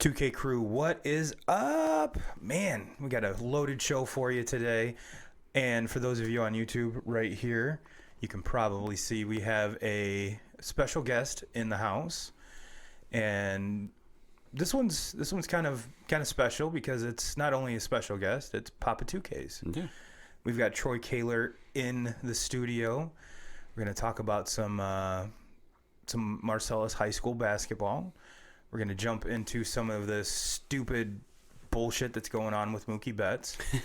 2K crew, what is up? Man, we got a loaded show for you today. And for those of you on YouTube right here, you can probably see we have a special guest in the house. And this one's kind of special because it's not only a special guest, it's Papa 2K's. Yeah. We've got Troy Kahler in the studio. We're going to talk about some Marcellus High School basketball. We're going to jump into some of the stupid bullshit that's going on with Mookie Betts. And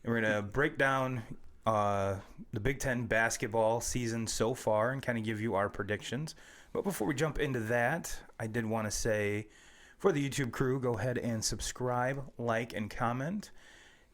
we're going to break down the BIG10 basketball season so far and kind of give you our predictions. But before we jump into that, I did want to say, for the YouTube crew, go ahead and subscribe, like, and comment.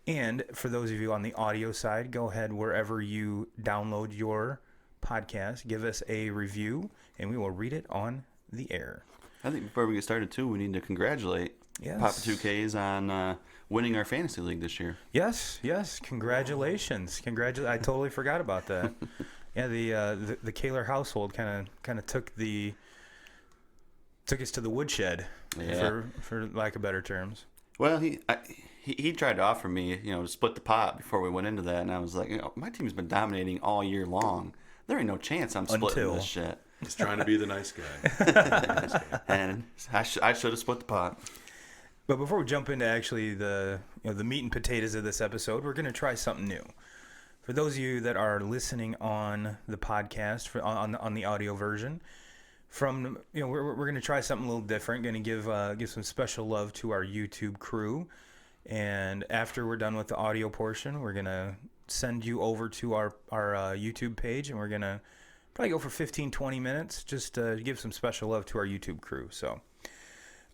And for those of you on the audio side, go ahead wherever you download your podcast, give us a review, and we will read it on the air. I think before we get started, too, we need to congratulate Papa 2Ks on winning our fantasy league this year. Yes. Congratulations. I totally forgot about that. Yeah, the Kahler household kind of took us to the woodshed, for lack of better terms. Well, he tried to offer me, to split the pot before we went into that, and I was like, my team's been dominating all year long. There ain't no chance I'm splitting this shit. He's trying to be the nice guy. And I should have split the pot. But before we jump into actually the meat and potatoes of this episode, we're going to try something new. For those of you that are listening on the podcast, on the audio version, we're going to try something a little different. Going to give some special love to our YouTube crew, and after we're done with the audio portion, we're going to send you over to our YouTube page, and we're going to probably go for 15-20 minutes just to give some special love to our YouTube crew. So,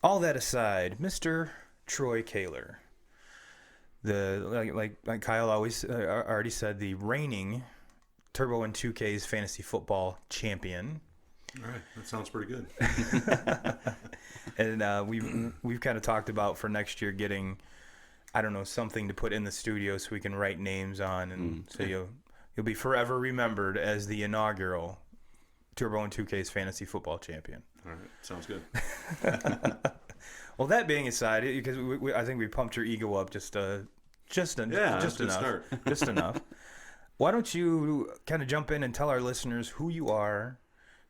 all that aside, Mr. Troy Kahler, like Kyle always already said, the reigning Turbo and 2K's fantasy football champion. All right, that sounds pretty good. And we've kind of talked about for next year getting, I don't know, something to put in the studio so we can write names on, and so you'll be forever remembered as the inaugural Turbo and 2K's fantasy football champion. All right, sounds good. Well, that being aside, because I think we pumped your ego up just enough. Just enough. Why don't you kind of jump in and tell our listeners who you are?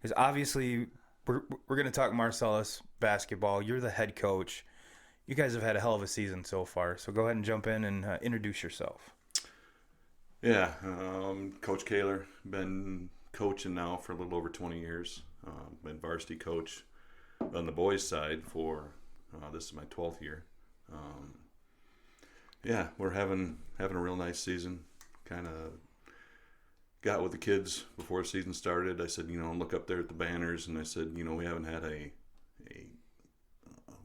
Because obviously we're going to talk Marcellus basketball. You're the head coach. You guys have had a hell of a season so far. So go ahead and jump in and introduce yourself. Yeah, Coach Kahler, been coaching now for a little over 20 years. Been varsity coach on the boys' side for this is my 12th year. We're having a real nice season. Kind of got with the kids before the season started. I said, look up there at the banners, and I said, we haven't had a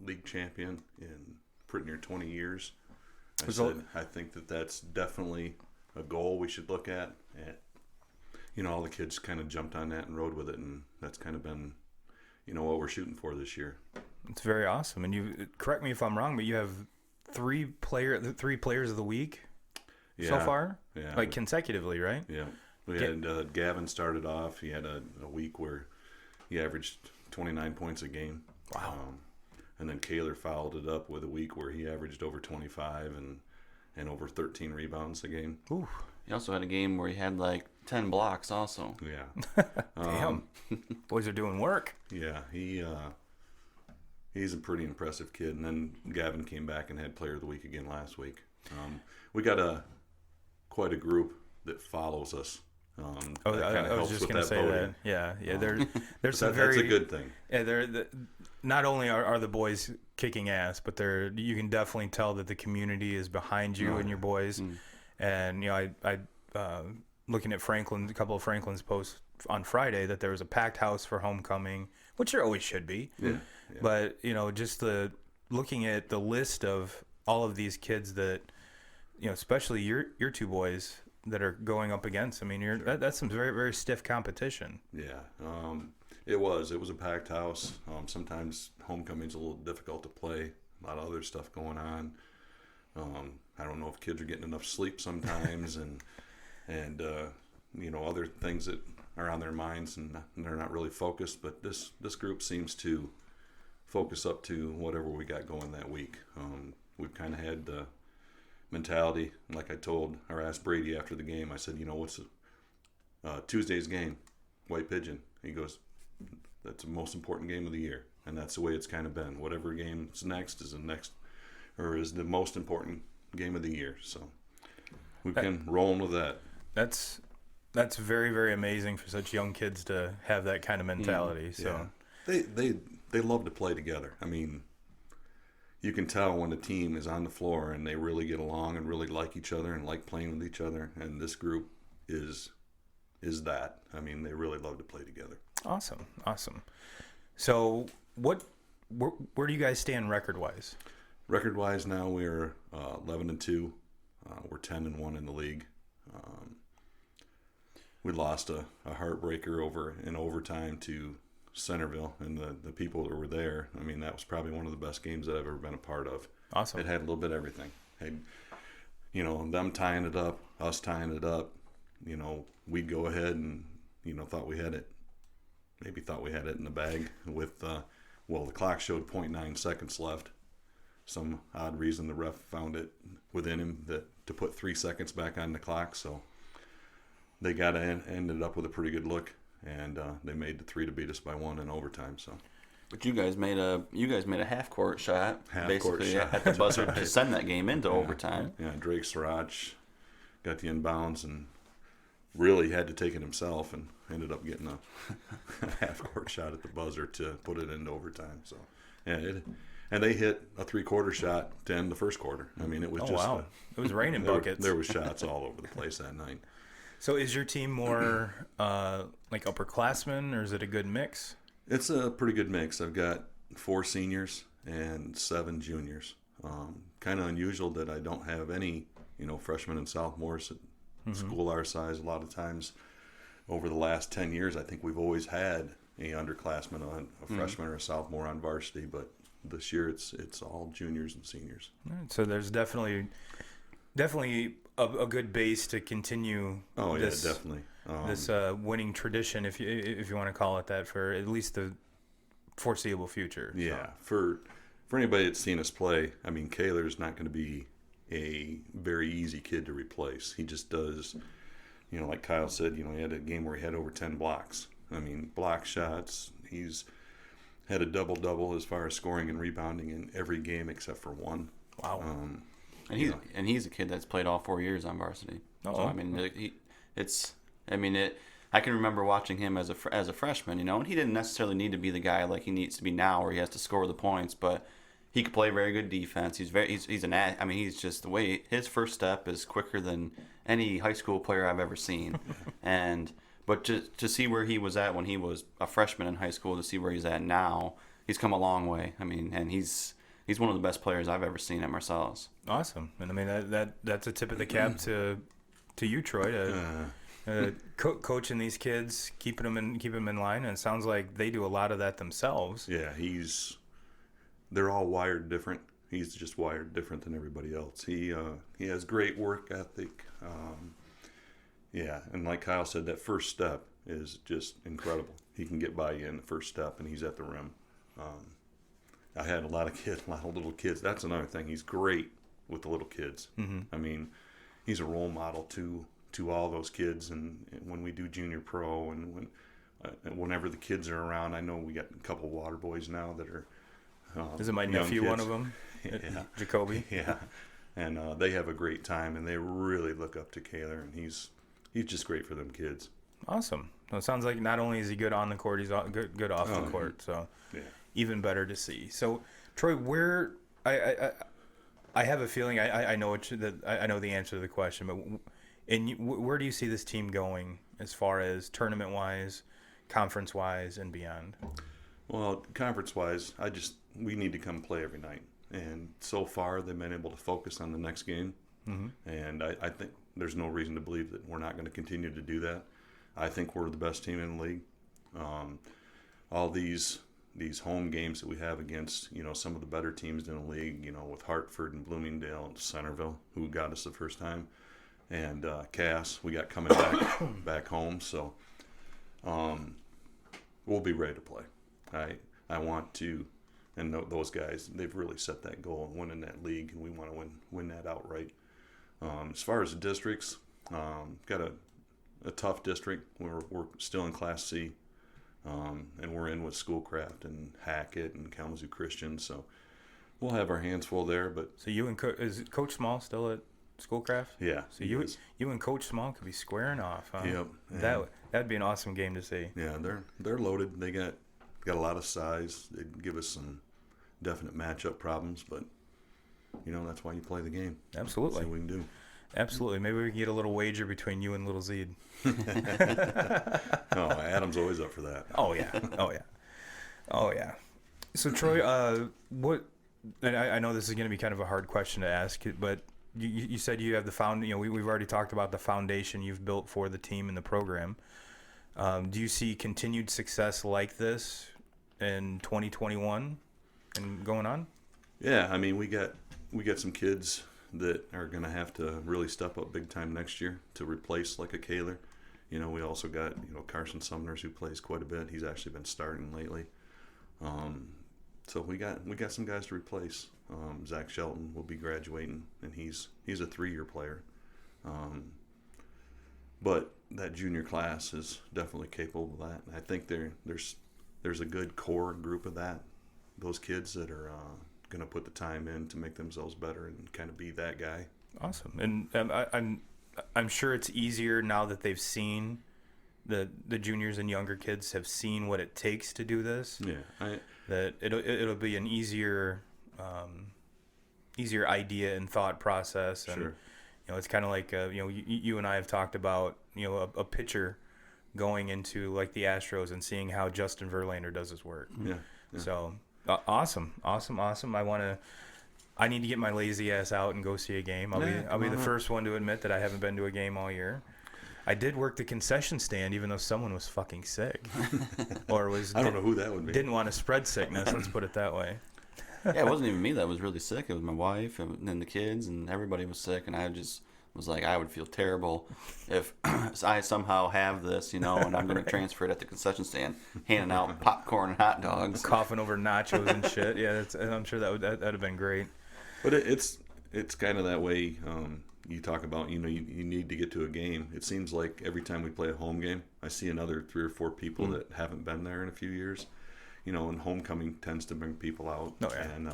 league champion in pretty near 20 years. I said, I think that's definitely a goal we should look at. All the kids kind of jumped on that and rode with it, and that's kind of been, what we're shooting for this year. It's very awesome. And you correct me if I'm wrong, but you have three players of the week so far, consecutively, right? Yeah, we had Gavin started off. He had a week where he averaged 29 points a game. Wow. And then Kahler followed it up with a week where he averaged over 25 and over 13 rebounds a game. Ooh. He also had a game where he had like 10 blocks also. Yeah. Damn. Boys are doing work. Yeah, he's a pretty impressive kid. And then Gavin came back and had player of the week again last week. We got quite a group that follows us. I was just going to say voting. that. Yeah. There's some that's a good thing. Yeah, not only are the boys kicking ass, but you can definitely tell that the community is behind you and your boys. And I looking at a couple of Franklin's posts on Friday that there was a packed house for homecoming, which there always should be. Yeah. But just looking at the list of all of these kids that, especially your two boys that are going up against. I mean, that's some very, very stiff competition. Yeah. It was a packed house. Sometimes homecoming's a little difficult to play. A lot of other stuff going on. I don't know if kids are getting enough sleep sometimes, and other things that are on their minds, and they're not really focused. But this group seems to focus up to whatever we got going that week. We've kind of had the mentality, like I asked Brady after the game, I said, what's Tuesday's game? White Pigeon. He goes, that's the most important game of the year. And that's the way it's kind of been. Whatever game's next is the most important game of the year. So we've been rolling with that. That's very, very amazing for such young kids to have that kind of mentality. So they love to play together. I mean, you can tell when a team is on the floor and they really get along and really like each other and like playing with each other. And this group is that. I mean, they really love to play together. Awesome. So where do you guys stand record-wise? Record-wise now we're 11-2. We're 10-1 in the league. We lost a heartbreaker in overtime to Centerville, and the people that were there, I mean, that was probably one of the best games that I've ever been a part of. Awesome. It had a little bit of everything. Them tying it up, us tying it up. We'd go ahead and thought we had it in the bag with the clock showed 0.9 seconds left. Some odd reason the ref found it within him to put 3 seconds back on the clock, so they ended up with a pretty good look, and they made the 3 to beat us by 1 in overtime. So, but you guys made a half court shot at the buzzer to send that game into overtime. Yeah, Drake Srirac got the inbounds and really had to take it himself, and ended up getting a half court shot at the buzzer to put it into overtime. So, and they hit a 3-quarter shot to end the first quarter. I mean, it was it was raining buckets. There was shots all over the place that night. So is your team more like upperclassmen, or is it a good mix? It's a pretty good mix. I've got 4 seniors and 7 juniors. Kind of unusual that I don't have any, freshmen and sophomores at school our size. A lot of times over the last 10 years, I think we've always had a underclassman, a freshman or a sophomore on varsity, but this year it's all juniors and seniors. So there's definitely a good base to continue. Oh, yeah, definitely. This winning tradition, if you want to call it that, for at least the foreseeable future. Yeah, so. For anybody that's seen us play, I mean, Kahler's not going to be a very easy kid to replace. He just does, like Kyle said, he had a game where he had over 10 blocks. I mean, block shots. He's had a double-double as far as scoring and rebounding in every game except for one. Wow. And he's a kid that's played all 4 years on varsity. Oh, so, I mean, I can remember watching him as a freshman, and he didn't necessarily need to be the guy like he needs to be now, where he has to score the points, but he could play very good defense. He's just the way his first step is quicker than any high school player I've ever seen, but to see where he was at when he was a freshman in high school, to see where he's at now, he's come a long way. I mean, and he's one of the best players I've ever seen at Marcellus. Awesome, and I mean that's a tip of the cap to you, Troy, coaching these kids, keep them in line, and it sounds like they do a lot of that themselves. Yeah, they're all wired different. He's just wired different than everybody else. He has great work ethic. And like Kyle said, that first step is just incredible. He can get by you in the first step, and he's at the rim. I had a lot of little kids. That's another thing. He's great with the little kids. Mm-hmm. I mean, he's a role model to all those kids. And when we do junior pro, and whenever the kids are around, I know we got a couple water boys now that are. Is it my nephew, kids. One of them? Yeah, Jacoby. Yeah, and they have a great time, and they really look up to Kahler, and he's just great for them kids. Awesome. Well, it sounds like not only is he good on the court, he's good off the court. So. Yeah. Even better to see. So, Troy, where I have a feeling I know I know the answer to the question, but where do you see this team going as far as tournament wise, conference wise, and beyond? Well, conference wise, we need to come play every night, and so far they've been able to focus on the next game, and I think there's no reason to believe that we're not going to continue to do that. I think we're the best team in the league. All these home games that we have against, some of the better teams in the league, with Hartford and Bloomingdale and Centerville, who got us the first time, and Cass, we got coming back home. So we'll be ready to play. I want to, And those guys, they've really set that goal and winning that league, and we want to win that outright. As far as the districts, got a tough district. We're still in Class C, and we're in with Schoolcraft and Hackett and Kalamazoo Christian, so we'll have our hands full there. But so you and is Coach Small still at Schoolcraft? Yeah. So you and Coach Small could be squaring off. Huh? Yep. That'd be an awesome game to see. Yeah, they're loaded. They got a lot of size. They give us some definite matchup problems, but that's why you play the game. Absolutely. See what we can do. Absolutely. Maybe we can get a little wager between you and Little Zed. Oh, Adam's always up for that. Oh yeah. So Troy, what? And I know this is going to be kind of a hard question to ask, but you said you have the we've already talked about the foundation you've built for the team and the program. Do you see continued success like this in 2021 and going on? Yeah, I mean we got some kids that are going to have to really step up big time next year to replace like a Kahler. We also got Carson Sumners, who plays quite a bit. He's actually been starting lately. So we got some guys to replace. Zach Shelton will be graduating, and he's a 3-year player. But that junior class is definitely capable of that. And I think there's a good core group of those kids that are going to put the time in to make themselves better and kind of be that guy. Awesome. And I'm sure it's easier now that they've seen the juniors and younger kids have seen what it takes to do this. Yeah. That it'll be an easier idea and thought process. And, sure. It's kind of like, you and I have talked about, a pitcher going into like the Astros and seeing how Justin Verlander does his work. Yeah. So awesome. I need to get my lazy ass out and go see a game. I'll be the first one to admit that I haven't been to a game all year. I did work the concession stand, even though someone was fucking sick, or I don't know who that would be. Didn't want to spread sickness. Let's put it that way. Yeah, it wasn't even me that was really sick. It was my wife and then the kids, and everybody was sick. And I just was like, I would feel terrible if I somehow have this, and I'm going to transfer it at the concession stand, handing out popcorn and hot dogs, coughing over nachos and shit. Yeah, I'm sure that'd have been great. But it's kind of that way. You talk about, you need to get to a game. It seems like every time we play a home game, I see another 3 or 4 people that haven't been there in a few years. And homecoming tends to bring people out. Oh, yeah. And,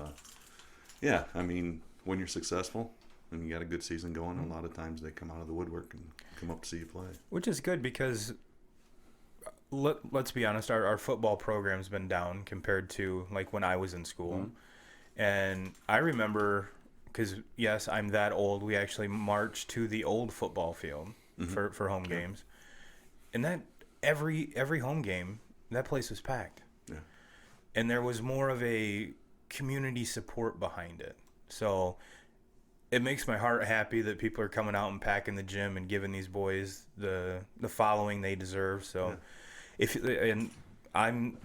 I mean, when you're successful and you got a good season going, a lot of times they come out of the woodwork and come up to see you play. Which is good because, let's be honest, our football program's been down compared to, like, when I was in school. Mm-hmm. And I remember... Because, yes, I'm that old. We actually marched to the old football field for home games. And that every home game, that place was packed. Yeah. And there was more of a community support behind it. So it makes my heart happy that people are coming out and packing the gym and giving these boys the following they deserve. So I'm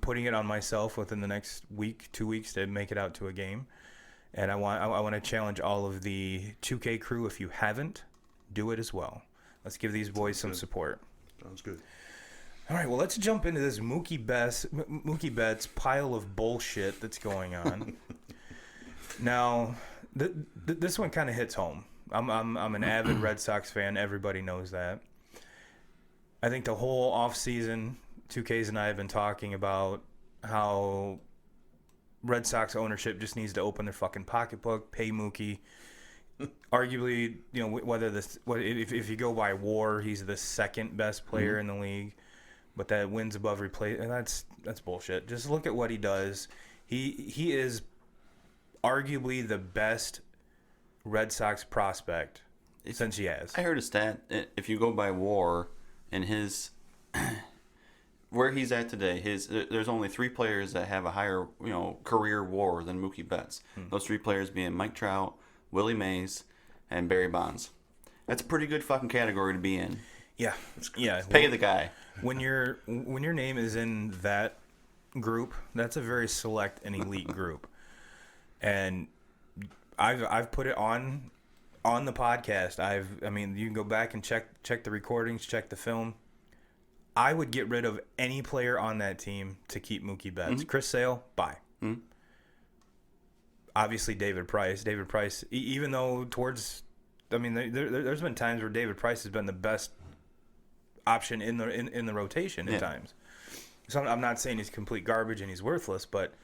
putting it on myself within the next week, 2 weeks to make it out to a game. And I want to challenge all of the 2K crew. If you haven't, do it as well. Let's give these boys some support. Sounds good. All right, well, let's jump into this Mookie Betts pile of bullshit that's going on. Now, this one kind of hits home. I'm an avid Red Sox fan. Everybody knows that. I think the whole offseason, 2Ks and I have been talking about how Red Sox ownership just needs to open their fucking pocketbook, pay Mookie. Arguably, if you go by WAR, he's the second best player in the league, but that wins above replace, and that's bullshit. Just look at what he does. He is arguably the best Red Sox prospect since he has. I heard a stat. If you go by WAR and his. Where he's at today, there's only 3 players that have a higher, career WAR than Mookie Betts. Those 3 players being Mike Trout, Willie Mays, and Barry Bonds. That's a pretty good fucking category to be in. Yeah, yeah. Pay the guy. When your name is in that group, that's a very select and elite group. And I've put it on the podcast. You can go back and check the recordings, check the film. I would get rid of any player on that team to keep Mookie Betts. Chris Sale, bye. Obviously, David Price. David Price, even though there's been times where David Price has been the best option in the rotation at times. So I'm not saying he's complete garbage and he's worthless, but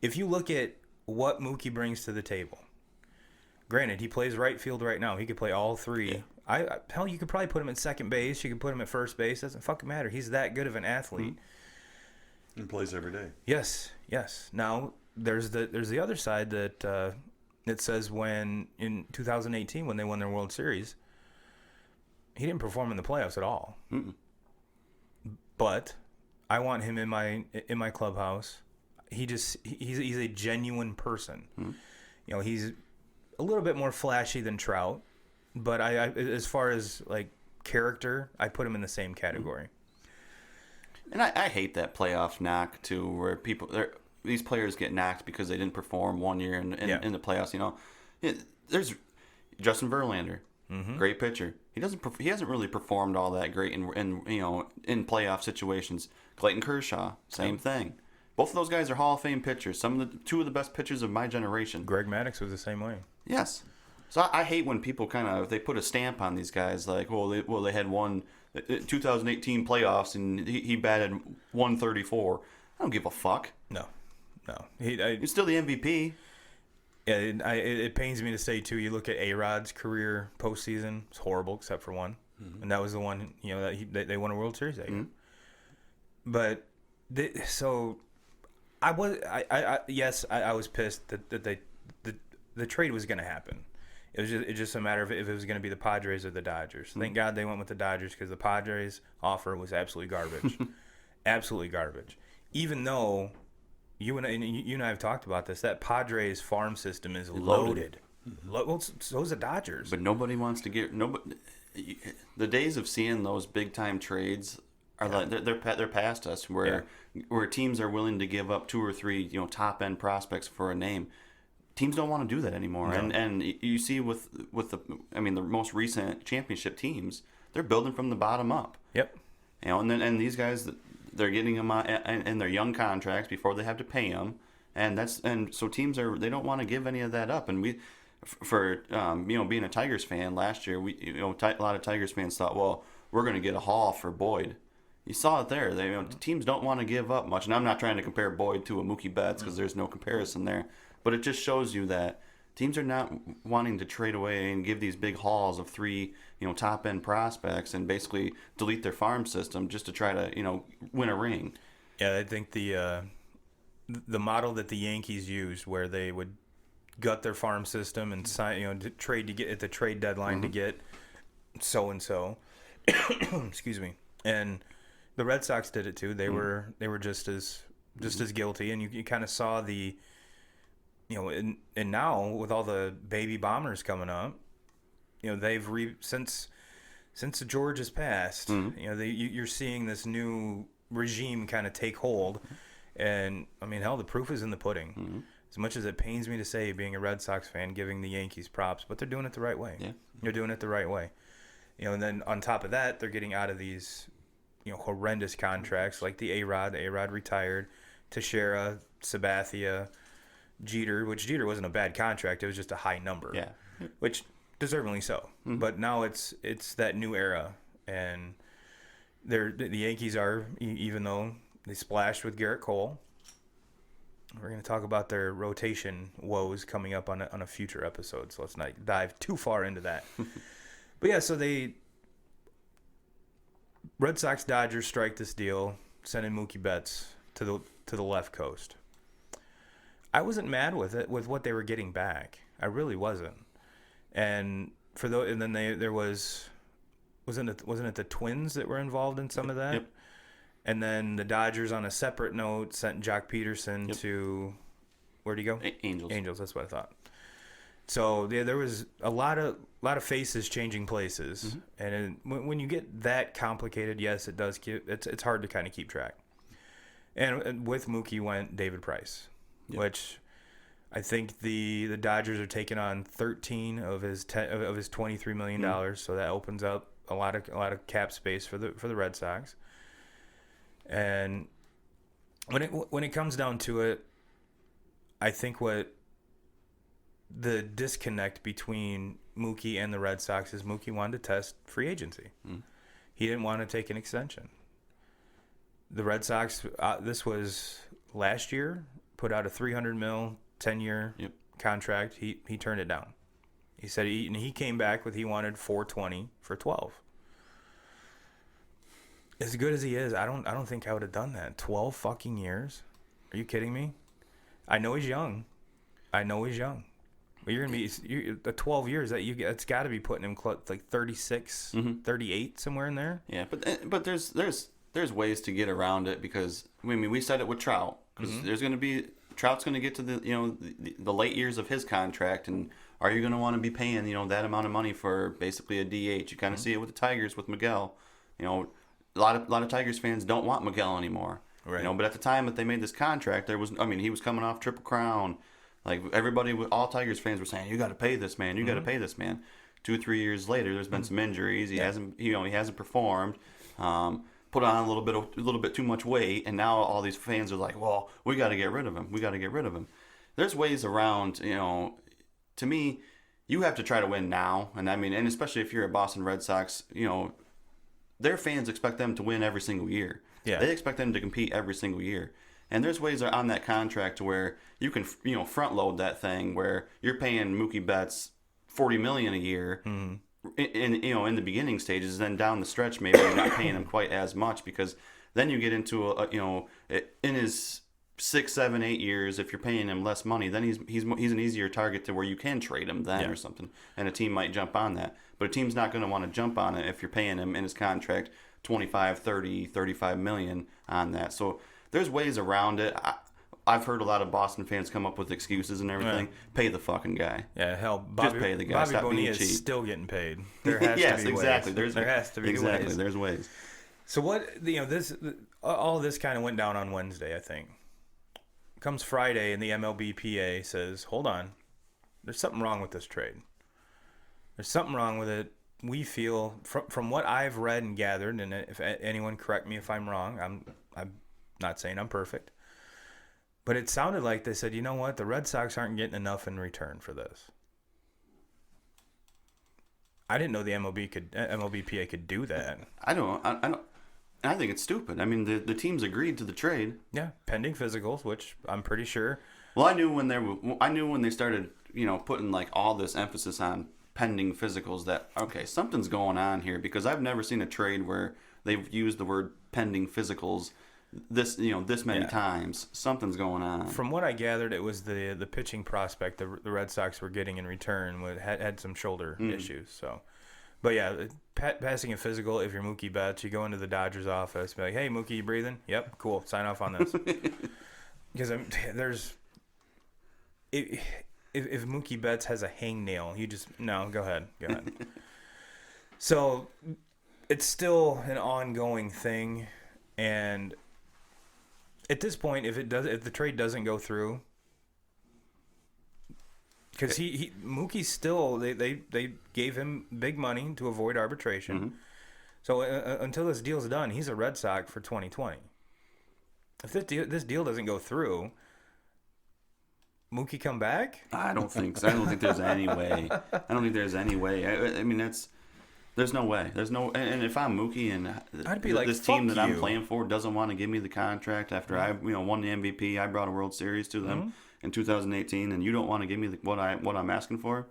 if you look at what Mookie brings to the table, granted, he plays right field right now. He could play all three. Hell, you could probably put him at second base. You could put him at first base. Doesn't fucking matter. He's that good of an athlete. And plays every day. Yes. Now there's the other side that it says when in 2018 when they won their World Series, he didn't perform in the playoffs at all. But I want him in my clubhouse. He's a genuine person. You know, he's a little bit more flashy than Trout, but I as far as like character, I put him in the same category. And I hate that playoff knock too, where these players get knocked because they didn't perform one year in the playoffs. You know, there's Justin Verlander, great pitcher. He hasn't really performed all that great in playoff situations. Clayton Kershaw, same thing. Both of those guys are Hall of Fame pitchers. Two of the best pitchers of my generation. Greg Maddux was the same way. Yes. So I hate when people they put a stamp on these guys like, they had one 2018 playoffs and he batted 134. I don't give a fuck. No. He's still the MVP. Yeah, it pains me to say too. You look at A-Rod's career postseason; it's horrible except for one, and that was the one that they won a World Series that year. But I was pissed that the trade was going to happen. It's just a matter of if it was going to be the Padres or the Dodgers. Thank God they went with the Dodgers because the Padres offer was absolutely garbage, absolutely garbage. Even though you and I have talked about this, that Padres farm system is loaded. Well, so is the Dodgers. But nobody wants to get the days of seeing those big time trades are like they're past us. Where teams are willing to give up 2 or 3 top end prospects for a name. Teams don't want to do that anymore. No. And you see with the most recent championship teams, they're building from the bottom up. Yep. And these guys, they're getting them in their young contracts before they have to pay them, and so teams they don't want to give any of that up. And being a Tigers fan last year, a lot of Tigers fans thought, well, we're going to get a haul for Boyd. You saw it there. Teams don't want to give up much, and I'm not trying to compare Boyd to a Mookie Betts because there's no comparison there. But it just shows you that teams are not wanting to trade away and give these big hauls of 3, top end prospects and basically delete their farm system just to try to, win a ring. Yeah, I think the model that the Yankees used, where they would gut their farm system and sign, to trade to get at the trade deadline to get so and so. Excuse me. And the Red Sox did it too. They were just as guilty, and you kind of saw the. And now with all the baby bombers coming up, they've since George has passed, you're seeing this new regime kind of take hold, and hell, the proof is in the pudding. As much as it pains me to say, being a Red Sox fan, giving the Yankees props, but they're doing it the right way. Yeah, they're doing it the right way. And then on top of that, they're getting out of these, horrendous contracts like the A-Rod. The A-Rod retired, Teixeira, Sabathia. Jeter, which Jeter wasn't a bad contract, it was just a high number. Yeah. Which deservingly so. But now it's that new era, and the Yankees are, even though they splashed with Garrett Cole, we're going to talk about their rotation woes coming up on a future episode, so let's not dive too far into that. But yeah, so Red Sox Dodgers strike this deal, sending Mookie Betts to the left coast. I wasn't mad with it, with what they were getting back. I really wasn't. And then there wasn't it the Twins that were involved in some of that? Yep. And then the Dodgers, on a separate note, sent Jock Peterson to, where'd he go? Angels. That's what I thought. So there was a lot of faces changing places, and when you get that complicated, yes, it does. It's hard to kind of keep track. And with Mookie went David Price. Yep. Which I think the Dodgers are taking on 13 of his $23 million, so that opens up a lot of cap space for the Red Sox. And when it comes down to it, I think what the disconnect between Mookie and the Red Sox is Mookie wanted to test free agency. He didn't want to take an extension. The Red Sox, this was last year, put out a $300 million 10-year contract. He turned it down. He said he came back with he wanted $420 for 12. As good as he is, I don't think I would have done that. 12 fucking years? Are you kidding me? I know he's young. But you're gonna be the 12 years that's got to be putting him like 36, 38 somewhere in there. Yeah, but there's ways to get around it because I mean we said it with Trout because there's going to be Trout's going to get to the late years of his contract, and are you going to want to be paying that amount of money for basically a DH? You kind of see it with the Tigers with Miguel. A lot of Tigers fans don't want Miguel anymore. Right. But at the time that they made this contract, he was coming off Triple Crown. Like everybody, all Tigers fans were saying, you got to pay this man. You got to pay this man. 2 or 3 years later, there's been some injuries. He hasn't performed. Put on a little bit too much weight, and now all these fans are like, well, we got to get rid of him. There's ways around. To me, you have to try to win now, and especially if you're a Boston Red Sox, their fans expect them to win every single year. Yeah. They expect them to compete every single year. And there's ways on that contract to where you can, front load that thing where you're paying Mookie Betts $40 million a year in the beginning stages. Then down the stretch, maybe you're not paying him quite as much because then you get into in his 6, 7, 8 years, if you're paying him less money, then he's an easier target to where you can trade him then or something, and a team might jump on that. But a team's not going to want to jump on it if you're paying him in his contract 25, 30, 35 million on that. So there's ways around it. I've heard a lot of Boston fans come up with excuses and everything. Yeah. Pay the fucking guy. Yeah, hell, just pay the guy. Bobby Stop Bonilla being cheap. is still getting paid. There has yes, to be exactly. ways. There has to be ways. There's ways. So what all this kind of went down on Wednesday, I think. Comes Friday and the MLBPA says, "Hold on, there's something wrong with this trade. There's something wrong with it. We feel from what I've read and gathered, and if anyone correct me if I'm wrong, I'm not saying I'm perfect." But it sounded like they said, you know what, the Red Sox aren't getting enough in return for this. I didn't know the MLBPA could do that. I don't. I think it's stupid. I mean, the teams agreed to the trade. Yeah, pending physicals, which I'm pretty sure. Well, I knew when they started, putting like all this emphasis on pending physicals that okay, something's going on here because I've never seen a trade where they've used the word pending physicals this many times. Something's going on. From what I gathered, it was the pitching prospect the Red Sox were getting in return had some shoulder issues. So, but yeah, passing a physical. If you're Mookie Betts, you go into the Dodgers office, be like, "Hey, Mookie, you breathing? Yep, cool. Sign off on this." Because if Mookie Betts has a hangnail, you just go ahead. So it's still an ongoing thing, and at this point, if the trade doesn't go through, because Mookie still they gave him big money to avoid arbitration, so until this deal's done, he's a Red Sox for 2020. If this deal doesn't go through, Mookie come back? I don't think so. I don't think there's any way. I mean, there's no way. There's no. And if I'm Mookie and I'd be like, this team that I'm playing for doesn't want to give me the contract after I won the MVP, I brought a World Series to them in 2018, and you don't want to give me what I'm asking for,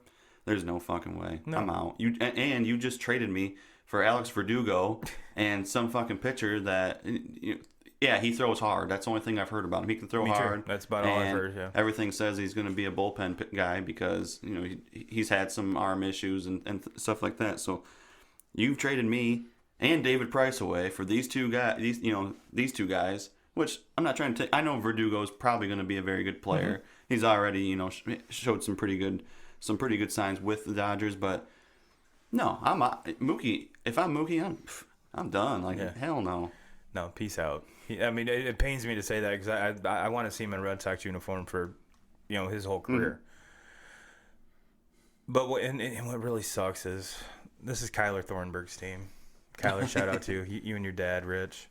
there's no fucking way. No. I'm out. You just traded me for Alex Verdugo and some fucking pitcher that. Yeah, he throws hard. That's the only thing I've heard about him. He can throw hard. That's about all I've heard, yeah. Everything says he's going to be a bullpen guy because, he's had some arm issues and stuff like that. So you've traded me and David Price away for these two guys, these two guys, which I'm not trying to take. I know Verdugo's probably going to be a very good player. He's already, showed some pretty good signs with the Dodgers, but no, I'm Mookie. If I'm Mookie, I'm done. Hell no. No, peace out. I mean, it pains me to say that because I want to see him in a Red Sox uniform for, his whole career. But what really sucks is this is Kyler Thornburg's team. Kyler, shout out to you and your dad, Rich.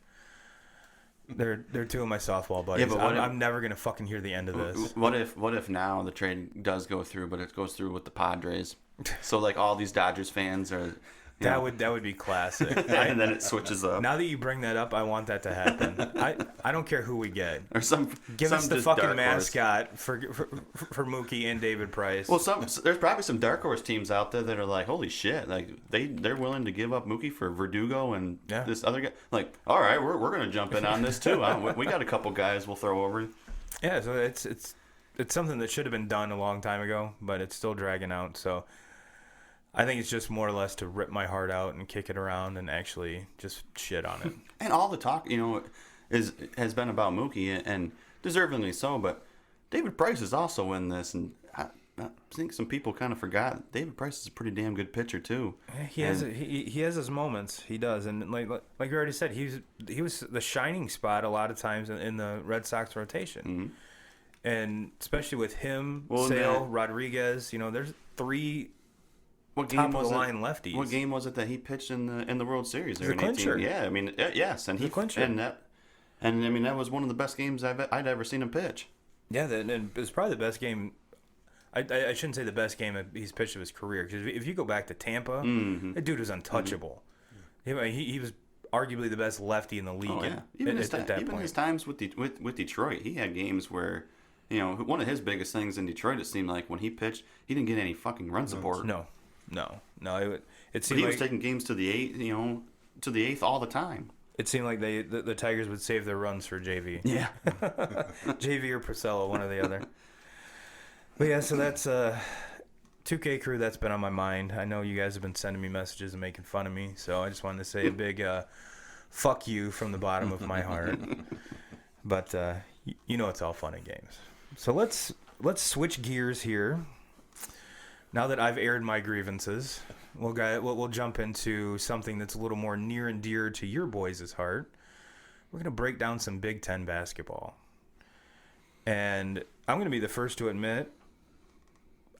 They're two of my softball buddies. Yeah, but I'm never gonna fucking hear the end of this. What if now the trade does go through, but it goes through with the Padres? So like all these Dodgers fans are. That would be classic. And then it switches up. Now that you bring that up, I want that to happen. I don't care who we get. Or Give us the just fucking dark horse. mascot for Mookie and David Price. Well, there's probably some dark horse teams out there that are like, holy shit, like they're willing to give up Mookie for Verdugo and this other guy. Like, all right, we're gonna jump in on this too. We got a couple guys we'll throw over. Yeah, so it's something that should have been done a long time ago, but it's still dragging out. So I think it's just more or less to rip my heart out and kick it around and actually just shit on it. And all the talk, has been about Mookie, and deservingly so. But David Price is also in this, and I think some people kind of forgot David Price is a pretty damn good pitcher too. He has his moments. He does, and like you already said, he was the shining spot a lot of times in the Red Sox rotation, and especially with him, Sale, Rodriguez. There's three. What game was line lefties. What game was it that he pitched in the World Series? The clincher. Yeah, I mean, yes, and the clincher. And I mean that was one of the best games I'd ever seen him pitch. Yeah, and it was probably the best game. I shouldn't say the best game he's pitched of his career, because if you go back to Tampa, that dude was untouchable. He was arguably the best lefty in the league. Oh, yeah. Even his times with Detroit, he had games where, one of his biggest things in Detroit, it seemed like when he pitched, he didn't get any fucking run support. No. It seemed he was taking games to the eighth all the time. It seemed like the Tigers would save their runs for JV. Yeah, JV or Porcello, one or the other. But yeah, so that's 2K crew. That's been on my mind. I know you guys have been sending me messages and making fun of me, so I just wanted to say a big fuck you from the bottom of my heart. But it's all fun and games. So let's switch gears here. Now that I've aired my grievances, we'll jump into something that's a little more near and dear to your boys' heart. We're going to break down some Big 10 basketball. And I'm going to be the first to admit,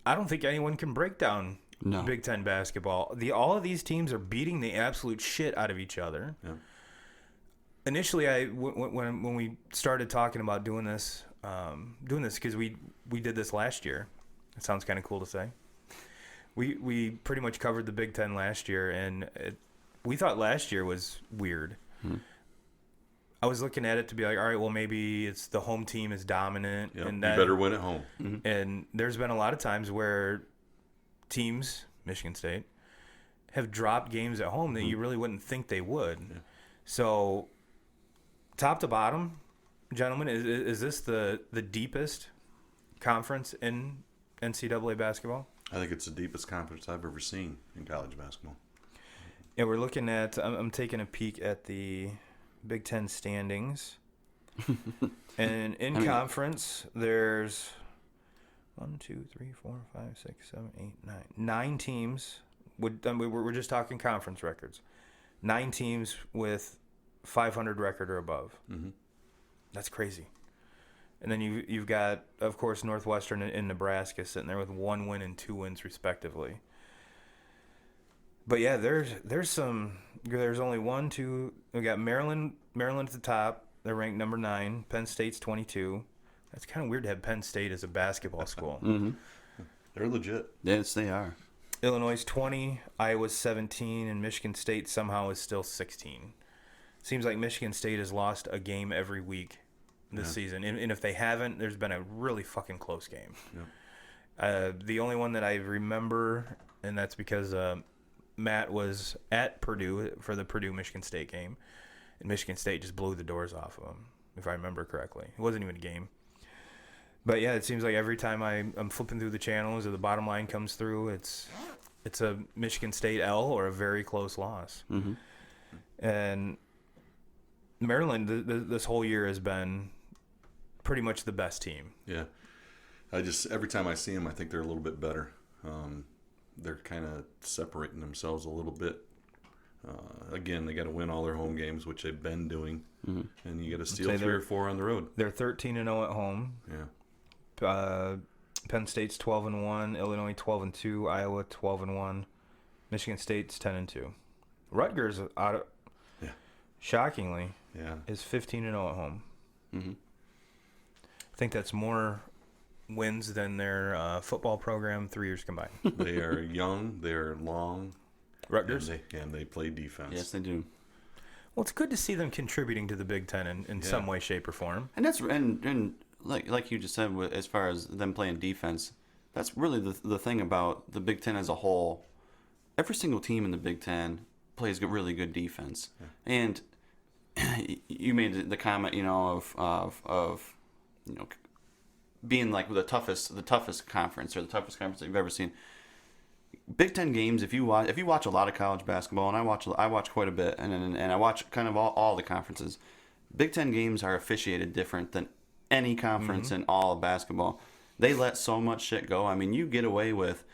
I don't think anyone can break down Big 10 basketball. All of these teams are beating the absolute shit out of each other. Yeah. Initially, when we started talking about doing this because we did this last year. It sounds kind of cool to say. We pretty much covered the Big 10 last year, and we thought last year was weird. I was looking at it to be like, all right, well, maybe it's the home team is dominant. Yep, and you better win at home. And there's been a lot of times where teams, Michigan State, have dropped games at home that you really wouldn't think they would. Yeah. So, top to bottom, gentlemen, is this the deepest conference in NCAA basketball? I think it's the deepest conference I've ever seen in college basketball. Yeah, we're looking at. I'm taking a peek at the Big 10 standings, and in conference there's 1, 2, 3, 4, 5, 6, 7, 8, 9. 9 teams. We're just talking conference records. 9 teams with 500 record or above. That's crazy. And then you've got, of course, Northwestern and Nebraska sitting there with 1 win and 2 wins respectively. But yeah, there's only 1, 2. We got Maryland at the top. They're ranked number 9. Penn State's 22. That's kind of weird to have Penn State as a basketball school. They're legit. Yes, they are. Illinois 20, Iowa's 17, and Michigan State somehow is still 16. Seems like Michigan State has lost a game every week this season, and if they haven't, there's been a really fucking close game. The only one that I remember, and that's because Matt was at Purdue for the Purdue-Michigan State game, and Michigan State just blew the doors off of them, if I remember correctly. It wasn't even a game. But yeah, it seems like every time I'm flipping through the channels or the bottom line comes through, it's a Michigan State L or a very close loss. And Maryland, this whole year has been pretty much the best team. Yeah. Every time I see them, I think they're a little bit better. They're kind of separating themselves a little bit. Again, they got to win all their home games, which they've been doing, and you got to steal 3 or 4 on the road. They're 13-0 at home. Yeah. Penn State's 12-1, Illinois 12-2, Iowa 12-1, Michigan State's 10-2. Rutgers shockingly is 15-0 at home. Mm-hmm. I think that's more wins than their football program 3 years combined. They are young. They're long. Rutgers? And they play defense. Yes, they do. Well, it's good to see them contributing to the Big Ten in some way, shape, or form. And that's and like you just said, as far as them playing defense, that's really the thing about the Big Ten as a whole. Every single team in the Big Ten plays really good defense. Yeah. And you made the comment, of being like the toughest conference or the toughest conference that you've ever seen. Big Ten games, if you watch a lot of college basketball, and I watch quite a bit, and I watch kind of all the conferences. Big Ten games are officiated different than any conference in all of basketball. They let so much shit go. I mean, you get away with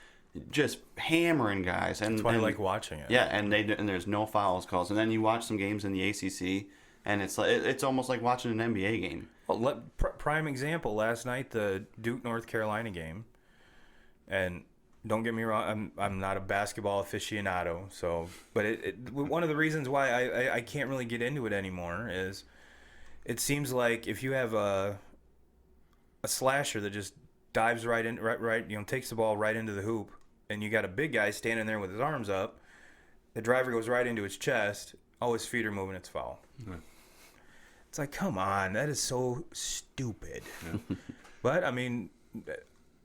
just hammering guys, and that's why I like watching it. Yeah, and there's no fouls calls, and then you watch some games in the ACC, and it's almost like watching an NBA game. Well, prime example last night, the Duke North Carolina game, and. Don't get me wrong, I'm not a basketball aficionado, but one of the reasons why I can't really get into it anymore is it seems like if you have a slasher that just dives right in, takes the ball right into the hoop, and you got a big guy standing there with his arms up, the driver goes right into his chest, his feet are moving, it's foul. Yeah. It's like, come on, that is so stupid. Yeah. But, I mean,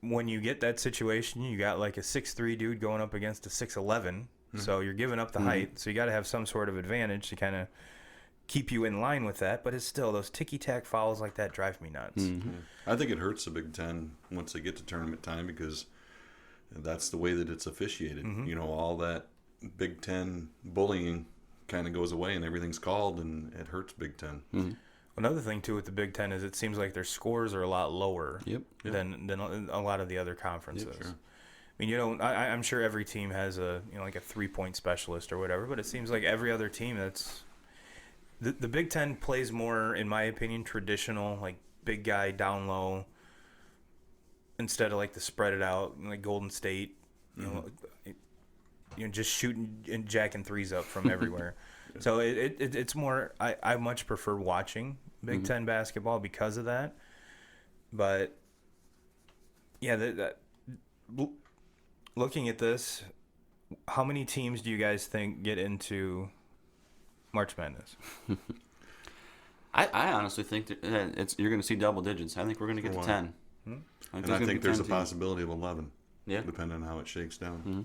when you get that situation, you got like a 6'3" dude going up against a 6'11", so you're giving up the height, so you got to have some sort of advantage to kind of keep you in line with that, but it's still, those ticky-tack fouls like that drive me nuts. Mm-hmm. I think it hurts the Big Ten once they get to tournament time because that's the way that it's officiated. Mm-hmm. All that Big Ten bullying kind of goes away and everything's called, and it hurts Big Ten. Mm-hmm. Another thing, too, with the Big Ten is it seems like their scores are a lot lower than a lot of the other conferences. Yep, sure. I mean, I'm sure every team has like a 3-point specialist or whatever, but it seems like every other team that's the Big Ten plays more, in my opinion, traditional, like big guy down low, instead of like the spread it out, like Golden State, just shooting and jacking threes up from everywhere. So it's more. I much prefer watching Big Ten basketball because of that. But yeah, looking at this, how many teams do you guys think get into March Madness? I honestly think that you're going to see double digits. I think we're going to get to 10. And I think there's a possibility of 11. Yeah, depending on how it shakes down. Mm-hmm.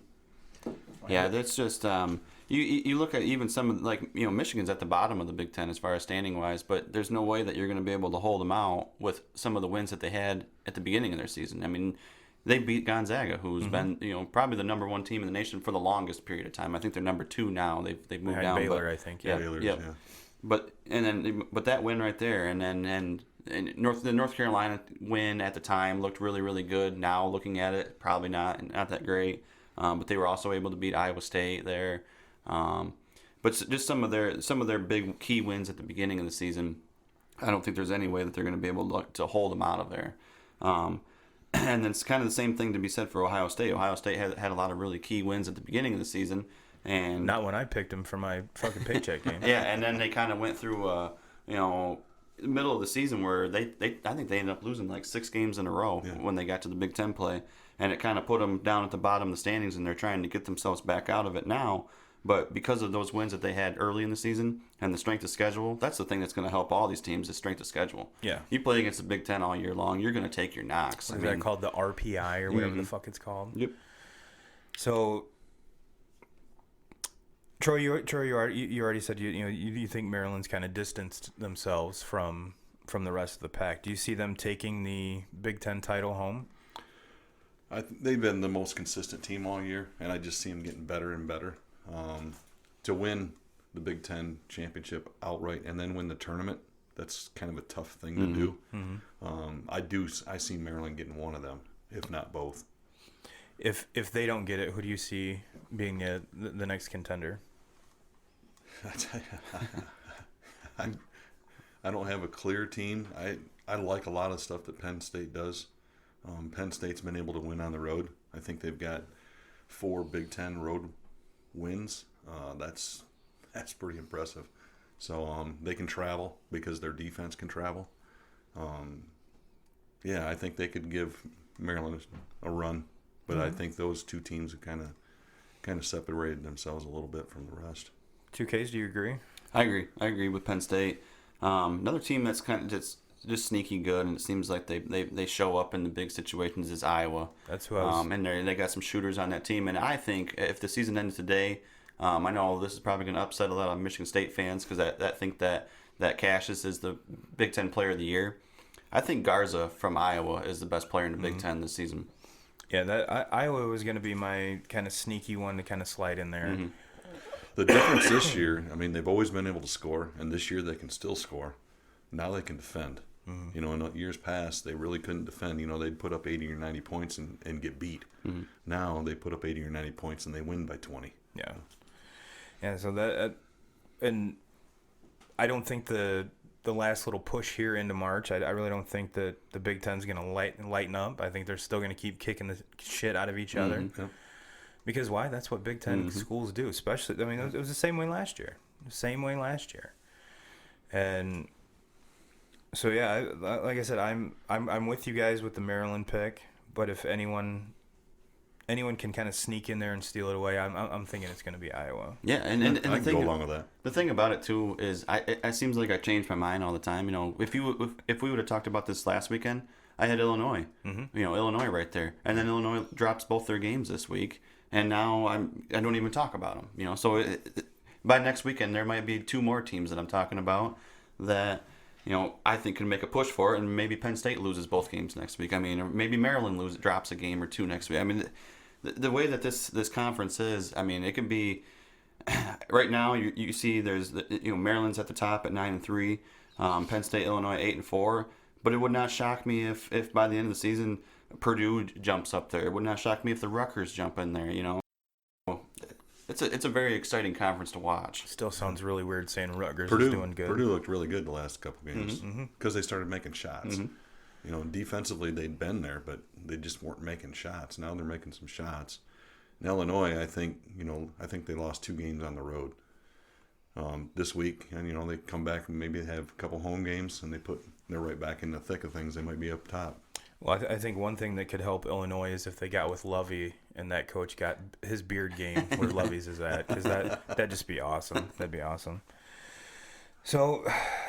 Yeah, that's just you look at even some of Michigan's at the bottom of the Big Ten as far as standing wise, but there's no way that you're going to be able to hold them out with some of the wins that they had at the beginning of their season. I mean, they beat Gonzaga, who's been probably the number one team in the nation for the longest period of time. I think they're number 2 now. They've moved down. Baylor, I think. Yeah, Baylor. Yeah. But that win right there, and the North Carolina win at the time looked really, really good. Now looking at it, probably not that great. But they were also able to beat Iowa State there. But just some of their big key wins at the beginning of the season, I don't think there's any way that they're going to be able to hold them out of there. And then it's kind of the same thing to be said for Ohio State. Ohio State had a lot of really key wins at the beginning of the season, and not when I picked them for my fucking paycheck game. Yeah, and then they kind of went through middle of the season where I think they ended up losing like 6 games in a row when they got to the Big Ten play, and it kind of put them down at the bottom of the standings, and they're trying to get themselves back out of it now. But because of those wins that they had early in the season and the strength of schedule, that's the thing that's going to help all these teams is strength of schedule. Yeah. You play against the Big Ten all year long, you're going to take your knocks. Is that called the RPI or whatever the fuck it's called? Yep. So, Troy, you already said you think Maryland's kind of distanced themselves from the rest of the pack. Do you see them taking the Big Ten title home? They've been the most consistent team all year, and I just see them getting better and better. To win the Big Ten championship outright and then win the tournament, that's kind of a tough thing to do. Mm-hmm. I see Maryland getting one of them, if not both. If they don't get it, who do you see being the next contender? I don't have a clear team. I like a lot of stuff that Penn State does. Penn State's been able to win on the road. I think they've got 4 Big Ten road wins. That's pretty impressive. So they can travel because their defense can travel. Yeah, I think they could give Maryland a run, but I think those two teams have kind of separated themselves a little bit from the rest. 2Ks, do you agree? I agree with Penn State. Another team that's kind of just sneaky good, and it seems like they show up in the big situations is Iowa. That's who I was. And they got some shooters on that team, and I think if the season ended today, I know this is probably going to upset a lot of Michigan State fans because that think that Cassius is the Big Ten Player of the Year. I think Garza from Iowa is the best player in the Big Ten this season. Yeah, Iowa was going to be my kind of sneaky one to kind of slide in there. Mm-hmm. The difference this year, I mean, they've always been able to score, and this year they can still score. Now they can defend. You know, in years past, they really couldn't defend. You know, they'd put up 80 or 90 points and get beat. Now they put up 80 or 90 points and they win by 20. Yeah. Yeah, so that and I don't think the last little push here into March, I really don't think that the Big Ten's going to lighten up. I think they're still going to keep kicking the shit out of each other. Yep. Because why? That's what Big Ten schools do, especially. I mean, it was the same way last year. And so yeah, like I said, I'm with you guys with the Maryland pick. But if anyone can kind of sneak in there and steal it away, I'm thinking it's going to be Iowa. Yeah, and I can go along with that. The thing about it too is, it seems like I change my mind all the time. You know, if we would have talked about this last weekend, I had Illinois. You know, Illinois right there, and then Illinois drops both their games this week, and now I don't even talk about them. You know, so by next weekend there might be two more teams that I'm talking about that, you know, I think can make a push for it, and maybe Penn State loses both games next week. I mean, or maybe Maryland drops a game or two next week. I mean, the way that this conference is, I mean, it could be right now. You see, there's Maryland's at the top at 9-3, Penn State, Illinois 8-4. But it would not shock me if by the end of the season Purdue jumps up there. It would not shock me if the Rutgers jump in there. You know, it's a very exciting conference to watch. Still sounds really weird saying Rutgers Purdue, is doing good. Purdue looked really good the last couple games because they started making shots. You know, defensively they'd been there, but they just weren't making shots. Now they're making some shots. In Illinois, I think they lost 2 games on the road this week, and they come back and maybe have a couple home games, and they're right back in the thick of things. They might be up top. Well, I think one thing that could help Illinois is if they got with Lovey and that coach got his beard game where Lovey's is at, because that'd just be awesome. That'd be awesome. So,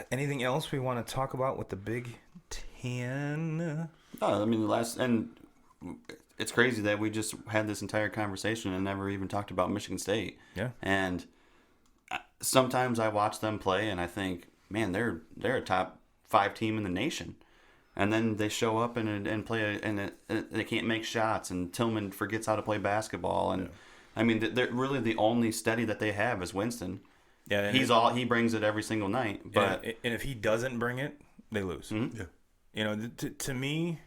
anything else we want to talk about with the Big Ten? No, I mean and it's crazy that we just had this entire conversation and never even talked about Michigan State. Yeah. And sometimes I watch them play and I think, man, they're a top 5 team in the nation. And then they show up and play, and they can't make shots, and Tillman forgets how to play basketball. And I mean, they're really the only steady that they have is Winston. Yeah, he brings it every single night. But and if he doesn't bring it, they lose. Mm-hmm. Yeah, to me,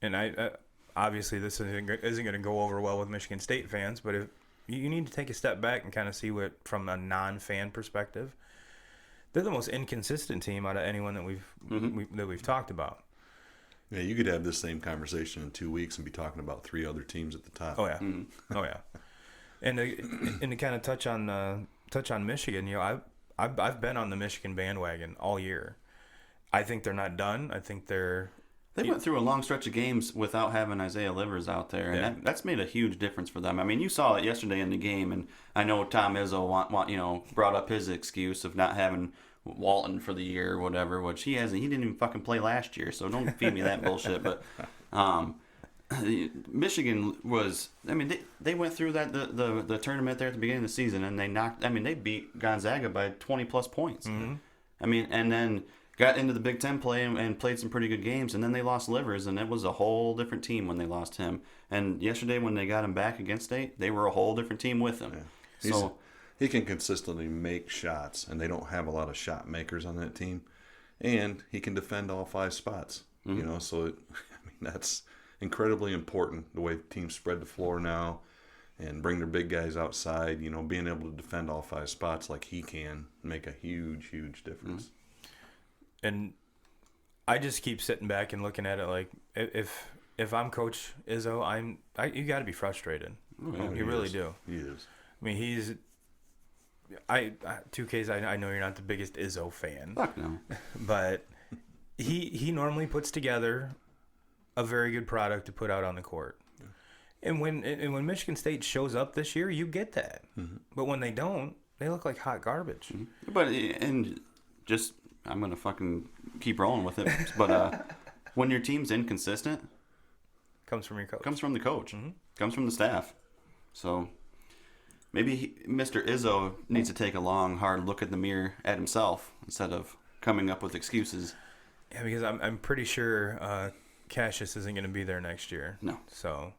and I obviously this isn't going to go over well with Michigan State fans, but if you need to take a step back and kind of see what from a non-fan perspective, they're the most inconsistent team out of anyone that we've talked about. Yeah, you could have this same conversation in 2 weeks and be talking about 3 other teams at the top. Oh yeah, oh yeah. And to kind of touch on Michigan, I've been on the Michigan bandwagon all year. I think they're not done. I think they went through a long stretch of games without having Isaiah Livers out there, and that's made a huge difference for them. I mean, you saw it yesterday in the game, and I know Tom Izzo brought up his excuse of not having Walton for the year or whatever, which he hasn't. He didn't even fucking play last year, so don't feed me that bullshit. But Michigan was. I mean, they went through the tournament there at the beginning of the season, and they beat Gonzaga by 20 plus points. Mm-hmm. I mean, and then got into the Big Ten play and played some pretty good games, and then they lost Livers, and it was a whole different team when they lost him. And yesterday when they got him back against State, they were a whole different team with him. Yeah. He can consistently make shots, and they don't have a lot of shot makers on that team. And he can defend all 5 spots. Mm-hmm. So that's incredibly important, the way teams spread the floor now and bring their big guys outside. Being able to defend all 5 spots like he can make a huge, huge difference. Mm-hmm. And I just keep sitting back and looking at it like if I'm Coach Izzo, you got to be frustrated. Oh, you really do. He is. I mean, 2Ks, I know you're not the biggest Izzo fan. Fuck no. But he normally puts together a very good product to put out on the court. And when Michigan State shows up this year, you get that. Mm-hmm. But when they don't, they look like hot garbage. Mm-hmm. But I'm gonna fucking keep rolling with it. But when your team's inconsistent, comes from your coach. Comes from the coach. Mm-hmm. Comes from the staff. So maybe Mr. Izzo needs to take a long, hard look in the mirror at himself instead of coming up with excuses. Yeah, because I'm pretty sure Cassius isn't going to be there next year. No. So,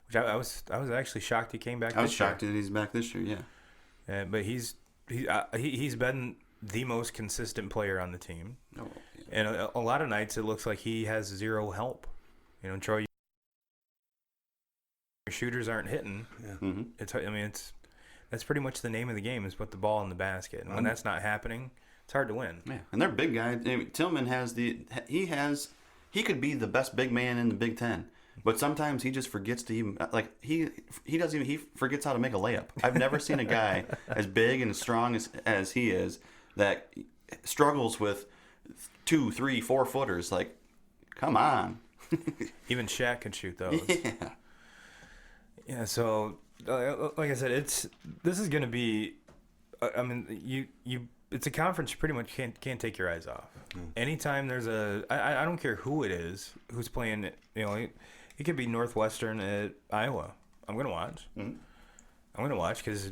which I was actually shocked he came back this year. I was shocked that he's back this year, yeah. But he's been the most consistent player on the team. Oh, yeah. And a lot of nights it looks like he has zero help. Troy, your shooters aren't hitting. Yeah. Mm-hmm. That's pretty much the name of the game, is put the ball in the basket. And when that's not happening, it's hard to win. Yeah, and they're big guys. Tillman he could be the best big man in the Big Ten, but sometimes he just forgets to even he forgets how to make a layup. I've never seen a guy as big and as strong as he is that struggles with 2, 3, 4 footers. Like, come on. Even Shaq can shoot those. Yeah. Yeah. So, like I said, this is going to be. It's a conference you pretty much can't take your eyes off. Anytime there's I don't care who it is who's playing. It could be Northwestern at Iowa. I'm gonna watch. Mm-hmm. I'm gonna watch because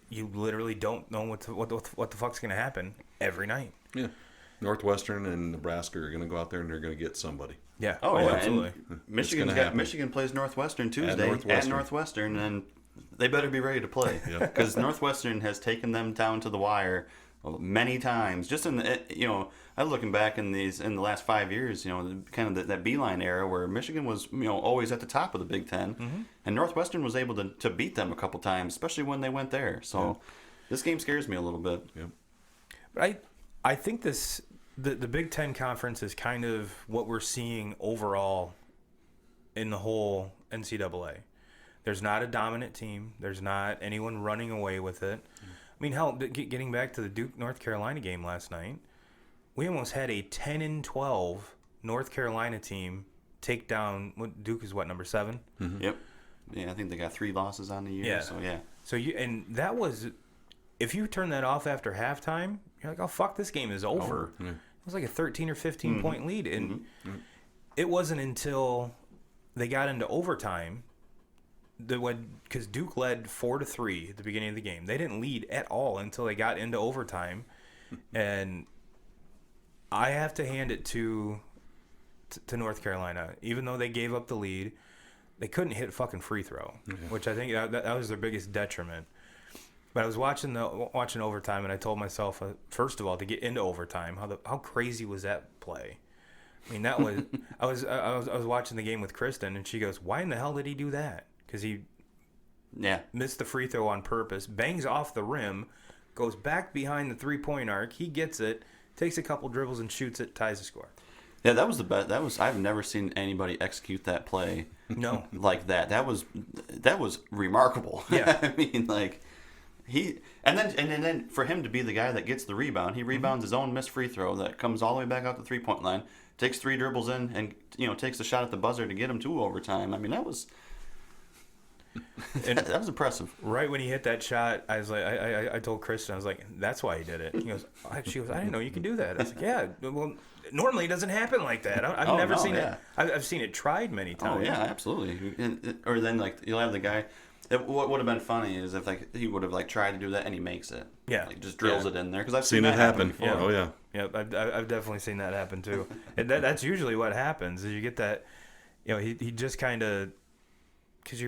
you literally don't know what the fuck's gonna happen every night. Yeah, Northwestern and Nebraska are gonna go out there and they're gonna get somebody. Yeah. Oh yeah, absolutely. Michigan plays Northwestern Tuesday at Northwestern, and they better be ready to play because Northwestern has taken them down to the wire many times. Just in the I'm looking back in the last 5 years, kind of that Beeline era where Michigan was always at the top of the Big Ten, mm-hmm. and Northwestern was able to beat them a couple times, especially when they went there. So this game scares me a little bit. Yeah. But I think the Big Ten conference is kind of what we're seeing overall in the whole NCAA. There's not a dominant team. There's not anyone running away with it. I mean, hell, getting back to the Duke North Carolina game last night, we almost had a 10-12 North Carolina team take down. Duke is number 7? Mm-hmm. Yep. Yeah, I think they got 3 losses on the year. Yeah. So yeah. So that was, if you turn that off after halftime, you're like, oh fuck, this game is over. Yeah. It was like a 13 or 15 mm-hmm. point lead, and mm-hmm. it wasn't until they got into overtime. Because Duke led 4-3 at the beginning of the game. They didn't lead at all until they got into overtime, and I have to hand it to North Carolina. Even though they gave up the lead, they couldn't hit a fucking free throw, which I think that was their biggest detriment. But I was watching overtime, and I told myself, first of all, to get into overtime, how crazy was that play? I mean, that was I was watching the game with Kristen, and she goes, "Why in the hell did he do that?" Because he missed the free throw on purpose, bangs off the rim, goes back behind the 3-point arc. He gets it, takes a couple dribbles and shoots it, ties the score. Yeah, that was the best. I've never seen anybody execute that play. No, like that. That was remarkable. Yeah, I mean, like and then for him to be the guy that gets the rebound, he rebounds his own missed free throw that comes all the way back out the 3-point line, takes 3 dribbles in, and takes a shot at the buzzer to get him to overtime. I mean, that was. And that was impressive. Right when he hit that shot, I was like, I told Kristen, I was like, that's why he did it. She goes, I didn't know you could do that. I was like, yeah, well, normally it doesn't happen like that. I've never seen it. I've seen it tried many times. Oh yeah, absolutely. Or then you'll have the guy. What would have been funny is if he would have tried to do that and he makes it. Yeah, just drills it in there because I've seen it happen before. Yeah. Oh yeah. Yeah, I've definitely seen that happen too. And that's usually what happens is you get that. He just kind of. Because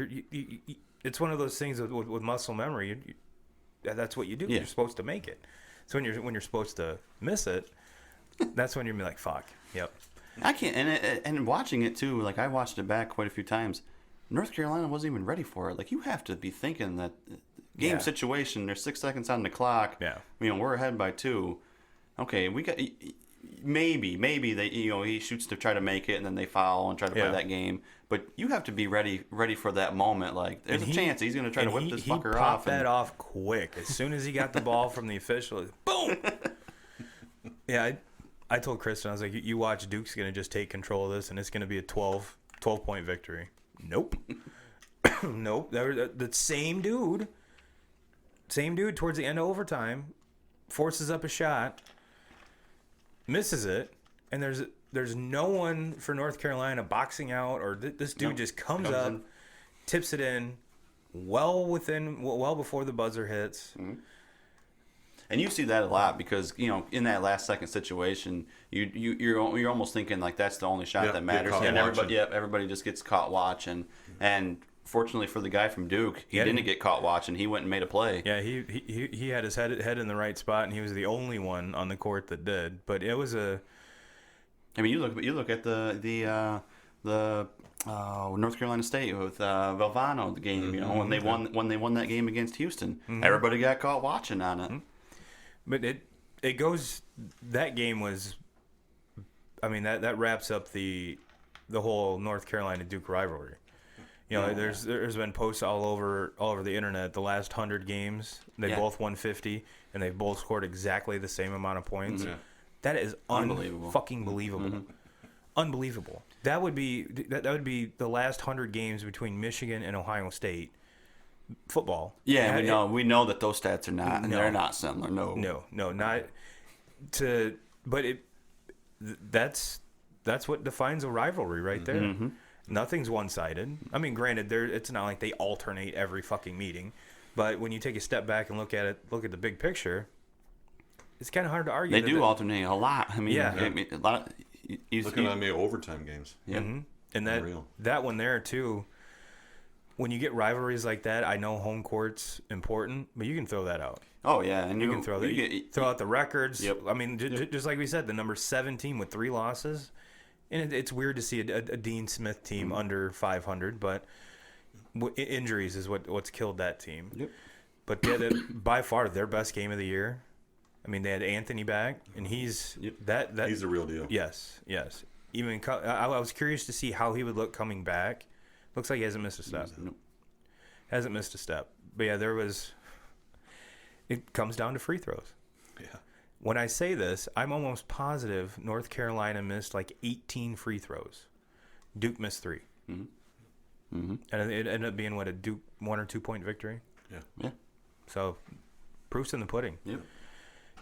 it's one of those things with muscle memory. That's what you do. Yeah. You're supposed to make it. So when you're supposed to miss it, that's when you're like, fuck. Yep. I can't. And watching it too. I watched it back quite a few times. North Carolina wasn't even ready for it. You have to be thinking that game situation. There's 6 seconds on the clock. Yeah. We're ahead by 2. Okay, we got. maybe they he shoots to try to make it and then they foul and try to play that game. But you have to be ready for that moment. Like there's a chance he's going to try to whip this fucker off. He popped that off quick as soon as he got the ball from the official. Boom. Yeah, I told Kristen, I was like, you watch, Duke's going to just take control of this and it's going to be a 12-point victory. Nope. Nope. The same dude towards the end of overtime forces up a shot, misses it, and there's no one for North Carolina boxing out, or this dude just comes up, in, tips it in, well before the buzzer hits. Mm-hmm. And you see that a lot because in that last second situation, you're almost thinking like that's the only shot that matters, and everybody just gets caught watching. And fortunately for the guy from Duke, he didn't get caught watching. He went and made a play. Yeah, he had his head in the right spot, and he was the only one on the court that did. But it was a. I mean, you look at the North Carolina State with Valvano, the game. When they won that game against Houston, everybody got caught watching on it. But it goes. That game was. I mean, that wraps up the whole North Carolina Duke rivalry. There's been posts all over the internet. The last 100 games, they both won 50, and they both scored exactly the same amount of points. Yeah. That is unbelievable. Fucking believable. Mm-hmm. Unbelievable. That would be the last 100 games between Michigan and Ohio State football. Yeah, we know that those stats are not, and they're not similar. No, not to. But that's what defines a rivalry right there. Mm-hmm. Nothing's one-sided. I mean, granted, it's not like they alternate every fucking meeting, but when you take a step back and look at the big picture, it's kind of hard to argue. They do alternate a lot. I mean, a lot. Looking at me overtime games. Yeah, mm-hmm. And that one there too. When you get rivalries like that, I know home court's important, but you can throw that out. Oh yeah, and you can throw throw out the records. Yep. I mean, just like we said, the number 17 with 3 losses. And it's weird to see a Dean Smith team under 500, but injuries is what's killed that team. Yep. But by far their best game of the year. I mean, they had Anthony back, and he's that he's the real deal. Yes. Even I was curious to see how he would look coming back. Looks like he hasn't missed a step. Nope. Hasn't missed a step. But yeah, it comes down to free throws. Yeah. When I say this, I'm almost positive North Carolina missed like 18 free throws. Duke missed 3. Mm-hmm. Mm-hmm. And it ended up being, a Duke 1 or 2 point victory? Yeah. So, proof's in the pudding. Yep.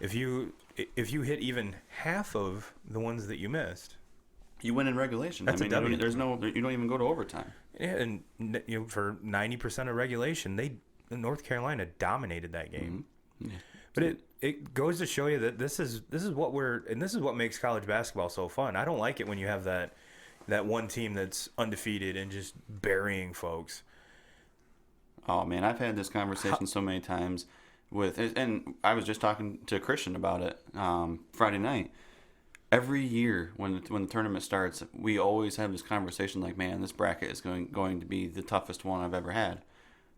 If you hit even half of the ones that you missed, you win in regulation. That's a W. There's you don't even go to overtime. Yeah, and for 90% of regulation, North Carolina dominated that game. Mm-hmm. Yeah. But it goes to show you that this is what makes college basketball so fun. I don't like it when you have that one team that's undefeated and just burying folks. Oh man, I've had this conversation so many times and I was just talking to Christian about it Friday night. Every year when the tournament starts, we always have this conversation like, man, this bracket is going to be the toughest one I've ever had.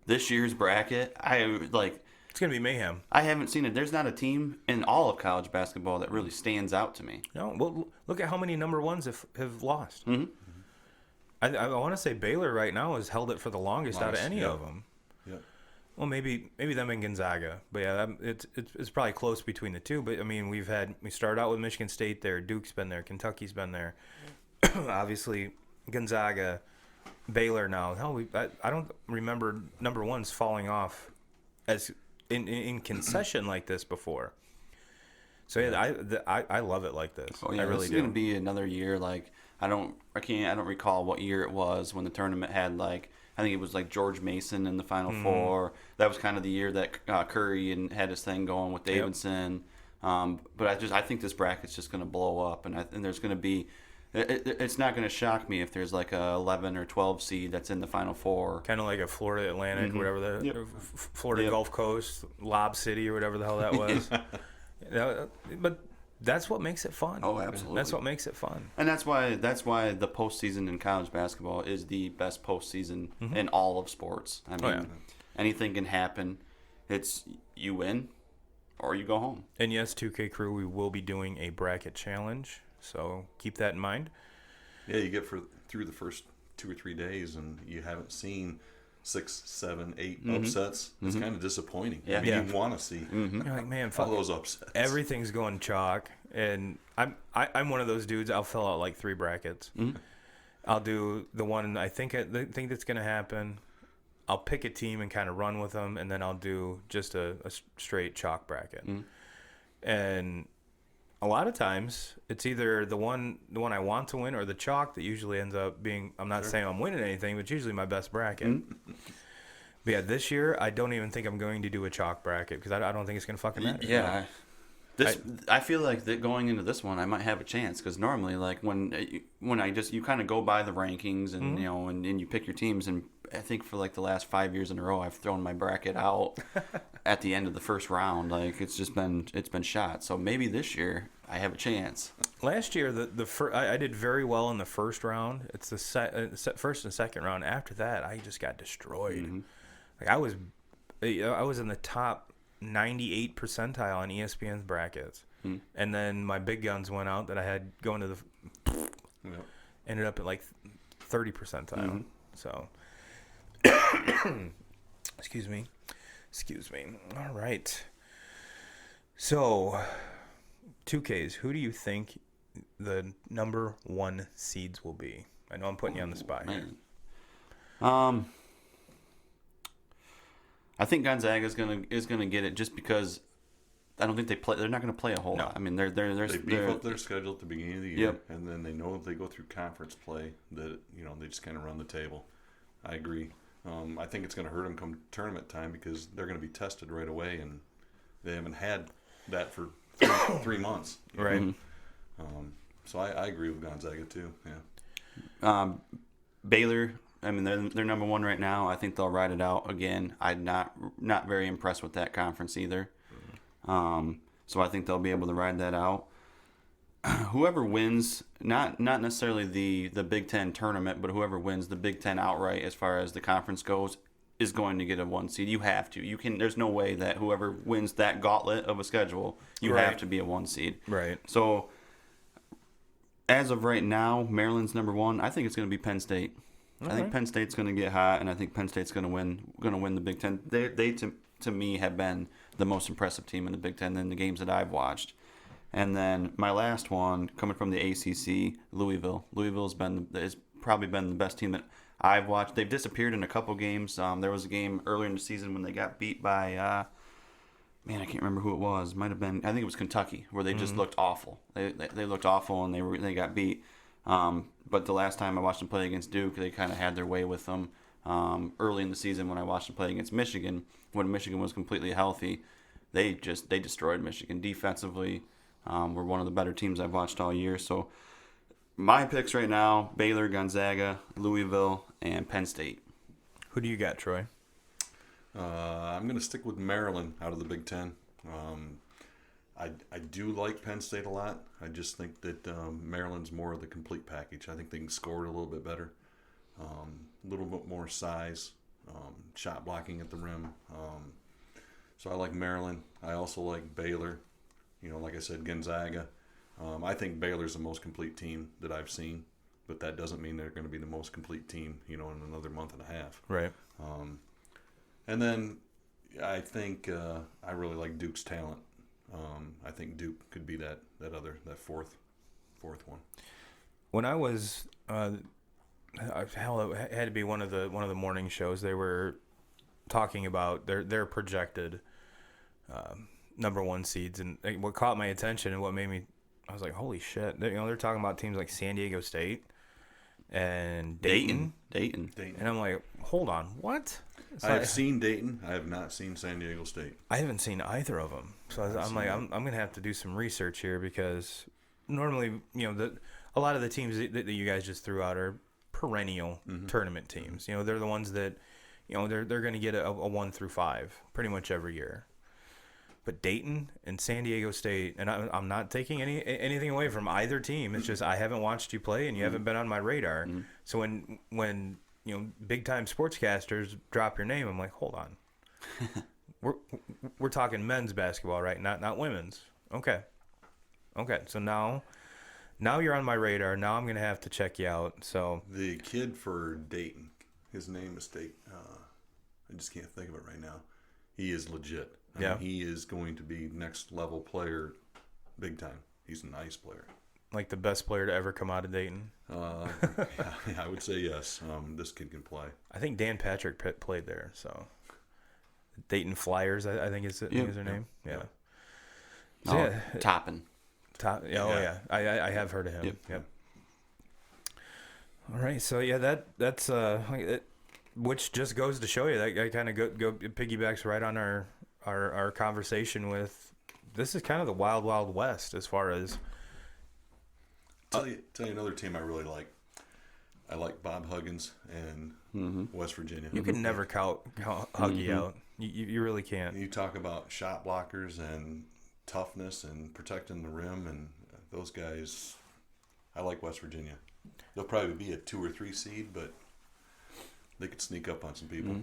This year's bracket, it's going to be mayhem. I haven't seen it. There's not a team in all of college basketball that really stands out to me. No, well, look at how many number ones have lost. Mm-hmm. I want to say Baylor right now has held it for the longest out of any of them. Yeah. Well, maybe them and Gonzaga, but yeah, it's probably close between the two. But I mean, we started out with Michigan State there, Duke's been there, Kentucky's been there, obviously Gonzaga, Baylor now. Hell, I don't remember number ones falling off as in concession like this before. So yeah, I love it like this. Oh yeah, I really this is do. Gonna be another year like I don't recall what year it was when the tournament had I think it was George Mason in the Final Four. That was kind of the year that Curry had his thing going with Davidson. Yep. But I think this bracket's just going to blow up, and there's going to be. It's not going to shock me if there's a 11 or 12 seed that's in the Final Four. Kind of like a Florida Atlantic, whatever Florida Gulf Coast, Lob City, or whatever the hell that was. But that's what makes it fun. Oh, absolutely. That's what makes it fun. And that's why the postseason in college basketball is the best postseason in all of sports. I mean, anything can happen. It's you win, you go home. And yes, 2K Crew, we will be doing a bracket challenge, so keep that in mind. Yeah, you get through the first 2 or 3 days, and you haven't seen 6, 7, 8 upsets. It's kind of disappointing. Yeah. I mean, you want to see You're like, man, all those upsets. Everything's going chalk, and I'm one of those dudes. I'll fill out like 3 brackets. I'll do the one I think that's going to happen. I'll pick a team and kind of run with them, and then I'll do just a straight chalk bracket. And a lot of times, it's either the one I want to win or the chalk that usually ends up being. I'm not saying I'm winning anything, but it's usually my best bracket. But yeah, this year I don't even think I'm going to do a chalk bracket because I don't think it's going to fucking matter. Yeah. I feel like that going into this one, I might have a chance because normally, like when you kind of go by the rankings and and you pick your teams, and I think for like the last 5 years in a row, I've thrown my bracket out at the end of the first round. Like it's been shot. So maybe this year I have a chance. Last year, I did very well in the first round. It's the first and second round. After that, I just got destroyed. Like I was in the top 98 percentile on ESPN's brackets, and then my big guns went out that I had going to the ended up at like 30 percentile. So, excuse me. All right. So, 2Ks. Who do you think the number 1 seeds will be? I know I'm putting you on the spot here. I think Gonzaga is gonna get it just because I don't think they're not gonna play a whole lot. I mean, they beef up their schedule at the beginning of the year, and then they know if they go through conference play that they just kind of run the table. I agree. I think it's going to hurt them come tournament time because they're going to be tested right away, and they haven't had that for 3 months. Right. So I agree with Gonzaga too. Yeah. Baylor. I mean, they're number 1 right now. I think they'll ride it out again. I'm not very impressed with that conference either. So I think they'll be able to ride that out. Whoever wins, not necessarily the Big Ten tournament, but whoever wins the Big Ten outright as far as the conference goes, is going to get a 1 seed. You have to. There's no way that whoever wins that gauntlet of a schedule, you have to be a 1 seed. Right. So as of right now, Maryland's number 1. I think it's going to be Penn State. I think Penn State's going to get hot, and I think Penn State's going to win the Big Ten. They to me have been the most impressive team in the Big Ten in the games that I've watched. And then my last one, coming from the ACC, Louisville. Louisville's probably been the best team that I've watched. They've disappeared in a couple games. There was a game earlier in the season when they got beat by, I can't remember who it was. Might have been, I think it was Kentucky, where they just looked awful. They looked awful and they got beat. But the last time I watched them play against Duke, they kind of had their way with them. Early in the season when I watched them play against Michigan, when Michigan was completely healthy, they destroyed Michigan defensively. We're one of the better teams I've watched all year. So my picks right now, Baylor, Gonzaga, Louisville, and Penn State. Who do you got, Troy? I'm going to stick with Maryland out of the Big Ten. I do like Penn State a lot. I just think that Maryland's more of the complete package. I think they can score it a little bit better. A little bit more size, shot blocking at the rim. So I like Maryland. I also like Baylor. Like I said, Gonzaga. I think Baylor's the most complete team that I've seen, but that doesn't mean they're going to be the most complete team, in another month and a half. Right. And then I think I really like Duke's talent. I think Duke could be that fourth one. When I was, it had to be one of the morning shows. They were talking about their projected number 1 seeds, and what caught my attention and what made me, I was like, holy shit! They're talking about teams like San Diego State and Dayton, and I'm like, hold on, what? I've seen Dayton. I have not seen San Diego State. I haven't seen either of them. So I'm like, I'm going to have to do some research here because normally, a lot of the teams that you guys just threw out are perennial tournament teams. They're the ones that, they're going to get a 1 through 5 pretty much every year. But Dayton and San Diego State, and I'm not taking anything away from either team. It's just I haven't watched you play and you haven't been on my radar. So when big time sportscasters drop your name, I'm like, hold on, We're talking men's basketball, right? Not women's. Okay. So now you're on my radar. Now I'm gonna have to check you out. So the kid for Dayton, his name is I just can't think of it right now. He is legit. I mean, he is going to be next level player, big time. He's a nice player. Like the best player to ever come out of Dayton. I would say yes. This kid can play. I think Dan Patrick played there. So Dayton Flyers, I think is their name. Yeah. So, Toppin. I have heard of him. Yep. All right, so that's which just goes to show you that kind of go piggybacks right on our conversation with. This is kind of the wild west as far as. Tell you another team I really like. I like Bob Huggins and West Virginia. You can never count Huggy out. You really can't. You talk about shot blockers and toughness and protecting the rim, and those guys. I like West Virginia. They'll probably be a 2 or 3 seed, but they could sneak up on some people.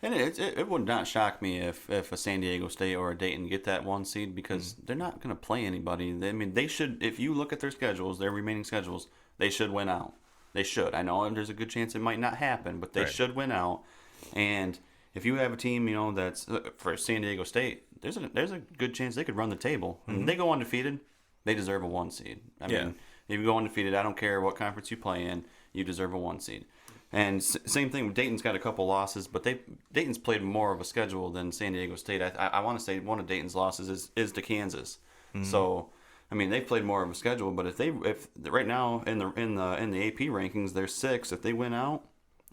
And it would not shock me if a San Diego State or a Dayton get that 1 seed, because they're not going to play anybody. They should. If you look at their schedules, their remaining schedules, they should win out. They should. I know there's a good chance it might not happen, but they should win out. And if you have a team, that's for San Diego State, there's a good chance they could run the table. And if they go undefeated, they deserve a 1 seed. I mean, if you go undefeated, I don't care what conference you play in, you deserve a 1 seed. And same thing, Dayton's got a couple losses, but Dayton's played more of a schedule than San Diego State. I want to say one of Dayton's losses is to Kansas. So, I mean, they've played more of a schedule, but if right now in the AP rankings they're 6th, if they win out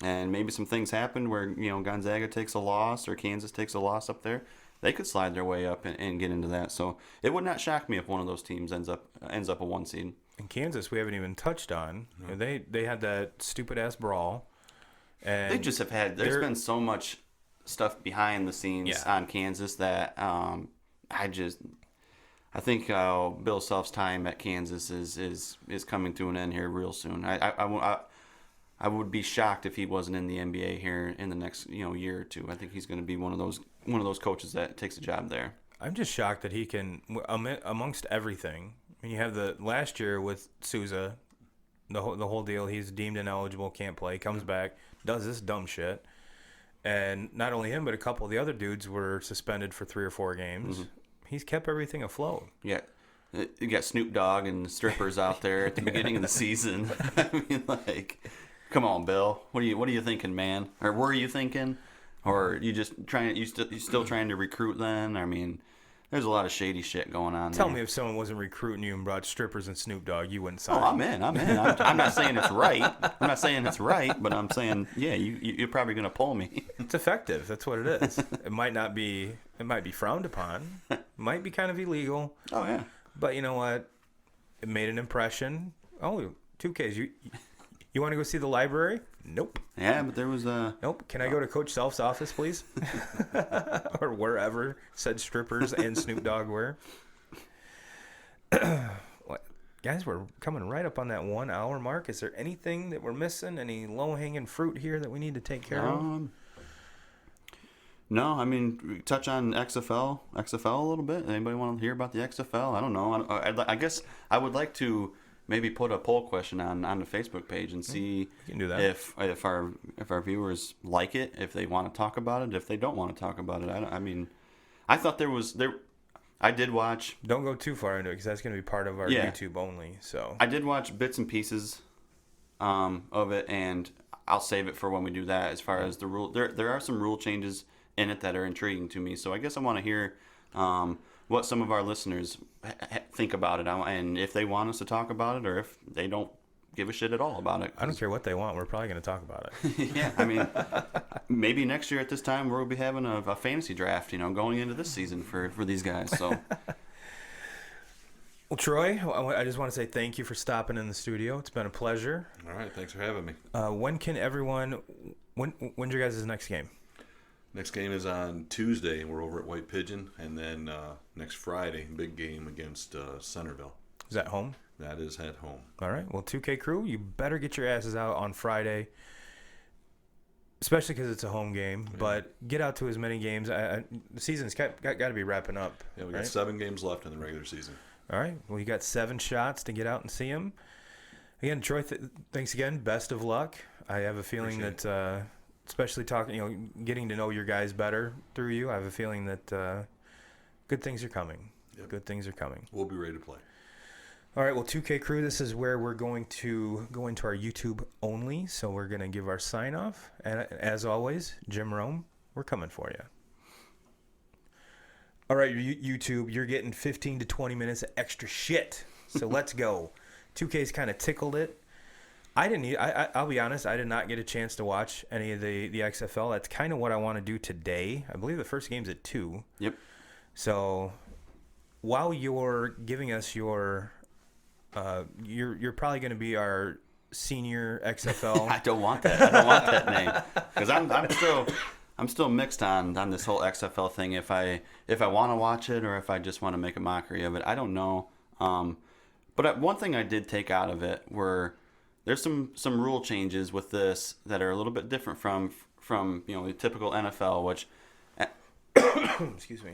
and maybe some things happen where Gonzaga takes a loss or Kansas takes a loss up there, they could slide their way up and get into that. So it would not shock me if one of those teams ends up a 1 seed. In Kansas, we haven't even touched on. They had that stupid ass brawl. And they just have had. There's been so much stuff behind the scenes on Kansas that I think Bill Self's time at Kansas is coming to an end here real soon. I would be shocked if he wasn't in the NBA here in the next year or two. I think he's going to be one of those coaches that takes a job there. I'm just shocked that he can, amongst everything. I mean, you have the last year with Souza, the whole deal. He's deemed ineligible, can't play, comes back, does this dumb shit, and not only him, but a couple of the other dudes were suspended for 3 or 4 games. He's kept everything afloat. Yeah. You got Snoop Dogg and strippers out there at the beginning of the season. I mean, come on, Bill. What are you thinking, man? Or were you thinking? Or you just still trying to recruit then? I mean, there's a lot of shady shit going on. Tell me if someone wasn't recruiting you and brought strippers and Snoop Dogg, you wouldn't sign. Oh, I'm in. I'm not saying it's right. But I'm saying, you're probably going to pull me. It's effective. That's what it is. It might be frowned upon. It might be kind of illegal. Oh, yeah. But you know what? It made an impression. Oh, 2Ks. You want to go see the library? Nope. Yeah, but there was a... Nope. Can I go to Coach Self's office, please? Or wherever said strippers and Snoop Dogg were. Guys, we're coming right up on that 1 hour mark. Is there anything that we're missing? Any low-hanging fruit here that we need to take care of? No, I mean, touch on XFL a little bit. Anybody want to hear about the XFL? I don't know. I guess I would like to maybe put a poll question on the Facebook page and see if our viewers like it, if they want to talk about it, if they don't want to talk about it. I mean, I thought I did watch. Don't go too far into it because that's going to be part of our YouTube only. So I did watch bits and pieces of it, and I'll save it for when we do that. As far as the rule, there are some rule changes in it that are intriguing to me. So I guess I want to hear what some of our listeners think about it, and if they want us to talk about it, or if they don't give a shit at all about it. I don't care what they want. We're probably going to talk about it. Yeah, I mean, maybe next year at this time we'll be having a fantasy draft, going into this season for these guys. So, well, Troy, I just want to say thank you for stopping in the studio. It's been a pleasure. All right, thanks for having me. When's your guys' next game? Next game is on Tuesday. We're over at White Pigeon, and then next Friday, big game against Centerville. Is that home? That is at home. All right. Well, 2K crew, you better get your asses out on Friday. especially because it's a home game. Yeah. But get out to as many games. The season's got to be wrapping up. Yeah, we got 7 games left in the regular season. All right. Well, you got 7 shots to get out and see them. Again, Troy, thanks again. Best of luck. I have a feeling that, especially getting to know your guys better through you, I have a feeling that good things are coming. Yep. Good things are coming. We'll be ready to play. All right, well, 2K Crew, this is where we're going to go into our YouTube only, so we're going to give our sign-off. And as always, Jim Rome, we're coming for you. All right, YouTube, you're getting 15 to 20 minutes of extra shit, so let's go. 2K's kind of tickled it. I'll be honest, I did not get a chance to watch any of the XFL. That's kind of what I want to do today. I believe the first game's at 2. Yep. So while you're giving us your... you're probably going to be our senior XFL. I don't want that name because I'm still mixed on this whole XFL thing. If I want to watch it or if I just want to make a mockery of it, I don't know. But one thing I did take out of it were there's some rule changes with this that are a little bit different from the typical NFL, which excuse me.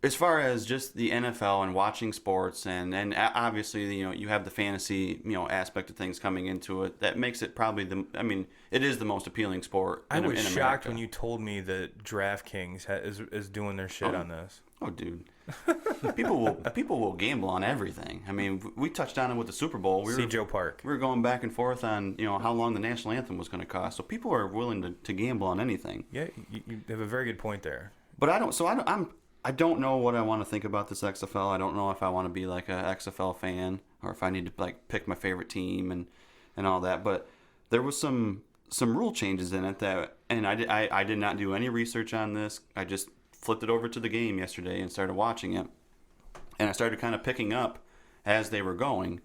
As far as just the NFL and watching sports and obviously, you have the fantasy, aspect of things coming into it, that makes it probably it is the most appealing sport in America. I was shocked when you told me that DraftKings is doing their shit on this. Oh, dude. People will gamble on everything. I mean, we touched on it with the Super Bowl. Joe Park. We were going back and forth on, how long the national anthem was going to cost. So people are willing to gamble on anything. Yeah, you have a very good point there. But I don't know what I want to think about this XFL. I don't know if I want to be like a XFL fan or if I need to pick my favorite team and all that. But there was some rule changes in it and I did not do any research on this. I just flipped it over to the game yesterday and started watching it. And I started kind of picking up as they were going.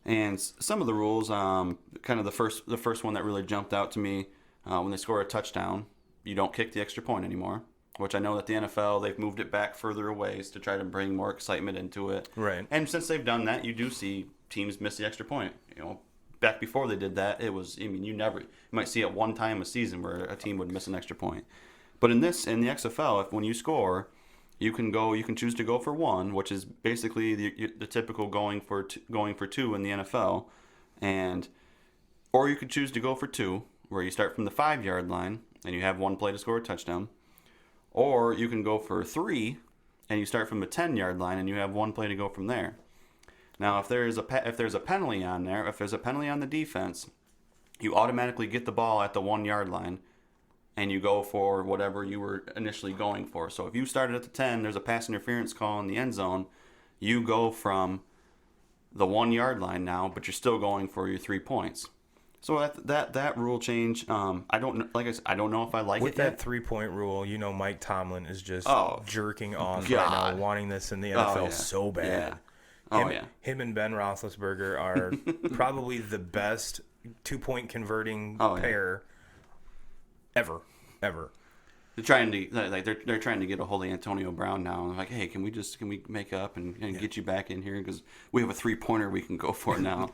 And some of the rules, kind of the first one that really jumped out to me, when they score a touchdown, you don't kick the extra point anymore. Which I know that the NFL, they've moved it back further a ways to try to bring more excitement into it. Right. And since they've done that, you do see teams miss the extra point. Back before they did that, it was, you might see it one time a season where a team would miss an extra point. But in the XFL, when you score, you can choose to go for 1, which is basically the typical going for 2 in the NFL, or you could choose to go for 2, where you start from the 5-yard line and you have 1 play to score a touchdown. Or you can go for 3, and you start from the 10-yard line, and you have 1 play to go from there. Now, if there's a penalty on there, if there's a penalty on the defense, you automatically get the ball at the 1-yard line, and you go for whatever you were initially going for. So if you started at the 10, there's a pass interference call in the end zone, you go from the 1-yard line now, but you're still going for your 3 points. So that rule change, I don't know. Like I said, I don't know if I like with it that yet. 3-point rule. Mike Tomlin is just jerking off God. right now, wanting this in the NFL so bad. Yeah. Him and Ben Roethlisberger are probably the best 2-point converting pair ever. They're trying to they're trying to get a hold of Antonio Brown now. I'm like, hey, can we make up and get you back in here because we have a 3-pointer we can go for now.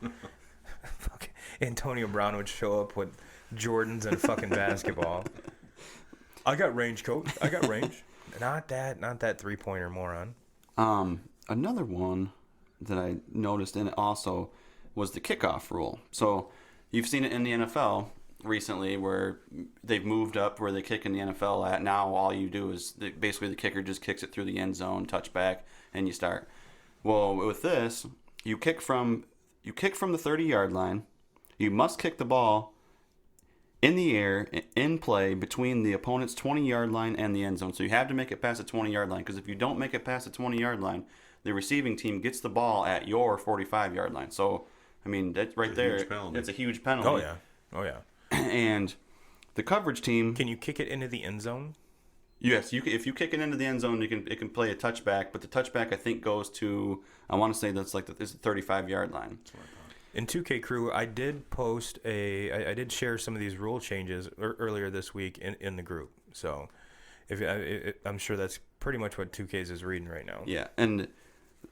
Fucking Antonio Brown would show up with Jordans and fucking basketball. I got range, coach. I got range. Not that 3-pointer, moron. Another one that I noticed in it also was the kickoff rule. So you've seen it in the NFL recently where they've moved up where they kick in the NFL at. Now all you do is basically the kicker just kicks it through the end zone, touchback, and you start. Well, with this, you kick from the 30-yard line. You must kick the ball in the air, in play, between the opponent's 20-yard line and the end zone. So you have to make it past the 20-yard line, because if you don't make it past the 20-yard line, the receiving team gets the ball at your 45-yard line. So, that's right there. It's a huge penalty. Oh, yeah. And the coverage team... Can you kick it into the end zone? Yes, if you kick it into the end zone, it can play a touchback, but the touchback I think goes to, I want to say that's like the 35-yard line. In 2K Crew, I did I did share some of these rule changes earlier this week in the group. So, I'm sure that's pretty much what 2K's is reading right now. Yeah, and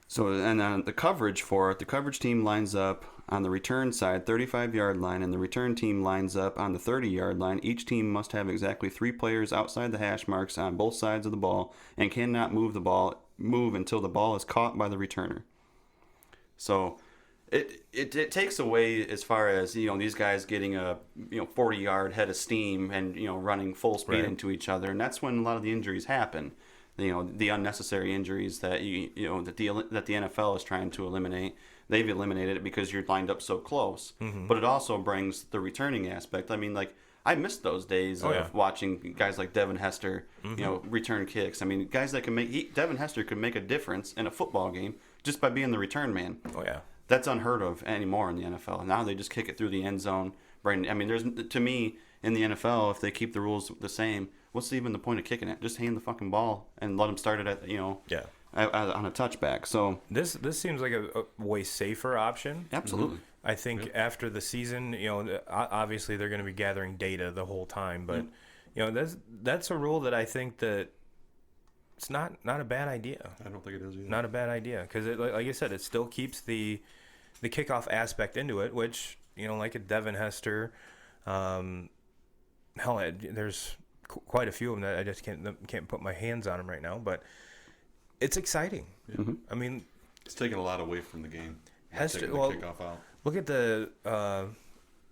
So, and then the coverage for it, the coverage team lines up on the return side, 35-yard line, and the return team lines up on the 30-yard line. Each team must have exactly 3 players outside the hash marks on both sides of the ball and cannot move until the ball is caught by the returner. So it takes away as far as, these guys getting a 40-yard head of steam and running full speed into each other, and that's when a lot of the injuries happen. The unnecessary injuries that that the NFL is trying to eliminate. They've eliminated it because you're lined up so close. Mm-hmm. But it also brings the returning aspect. I mean, like, I missed those days of watching guys like Devin Hester, return kicks. I mean, guys that can Devin Hester could make a difference in a football game just by being the return man. Oh yeah, that's unheard of anymore in the NFL. Now they just kick it through the end zone. I mean, to me, in the NFL, if they keep the rules the same, what's even the point of kicking it? Just hand the fucking ball and let them start it at on a touchback. So this seems like a way safer option. Absolutely. I think after the season, obviously they're going to be gathering data the whole time, but that's a rule that I think that it's not a bad idea. I don't think it is either. Not a bad idea because, like I said, it still keeps the kickoff aspect into it, which like a Devin Hester, there's quite a few of them that I just can't put my hands on them right now, but it's exciting. Yeah. Mm-hmm. I mean, it's taking a lot away from the game. Hester, the kickoff out. Look at the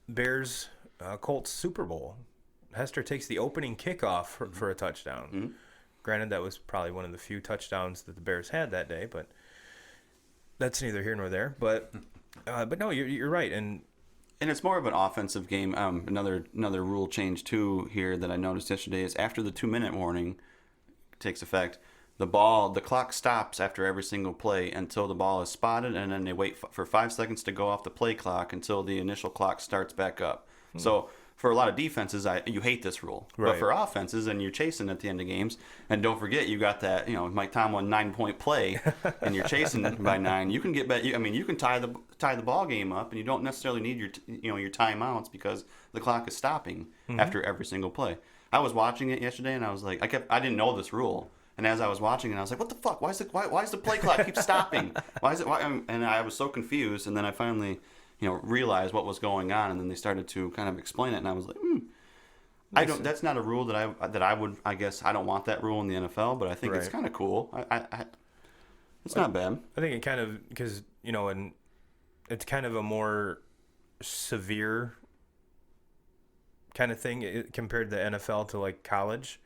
Bears Colts Super Bowl. Hester takes the opening kickoff for a touchdown. Mm-hmm. Granted, that was probably one of the few touchdowns that the Bears had that day, but that's neither here nor there. But no, you're right, and it's more of an offensive game. Another rule change too here that I noticed yesterday is after the 2-minute warning takes effect, the clock stops after every single play until the ball is spotted, and then they wait for 5 seconds to go off the play clock until the initial clock starts back up. So for a lot of defenses, you hate this rule. Right. But for offenses, and you're chasing at the end of games, and don't forget you got that Mike Tomlin 9-point play, and you're chasing by 9. You can get back. You can tie the ball game up, and you don't necessarily need your timeouts because the clock is stopping after every single play. I was watching it yesterday, and I was like, I didn't know this rule. And as I was watching it, I was like, "What the fuck? Why is the play clock keep stopping? Why is it?" And I was so confused. And then I finally, realized what was going on. And then they started to kind of explain it. And I was like, I don't. That's not a rule that I would. I guess I don't want that rule in the NFL. But I think it's kind of cool. It's not bad. I think it kind of because and it's kind of a more severe kind of thing compared to the NFL to like college.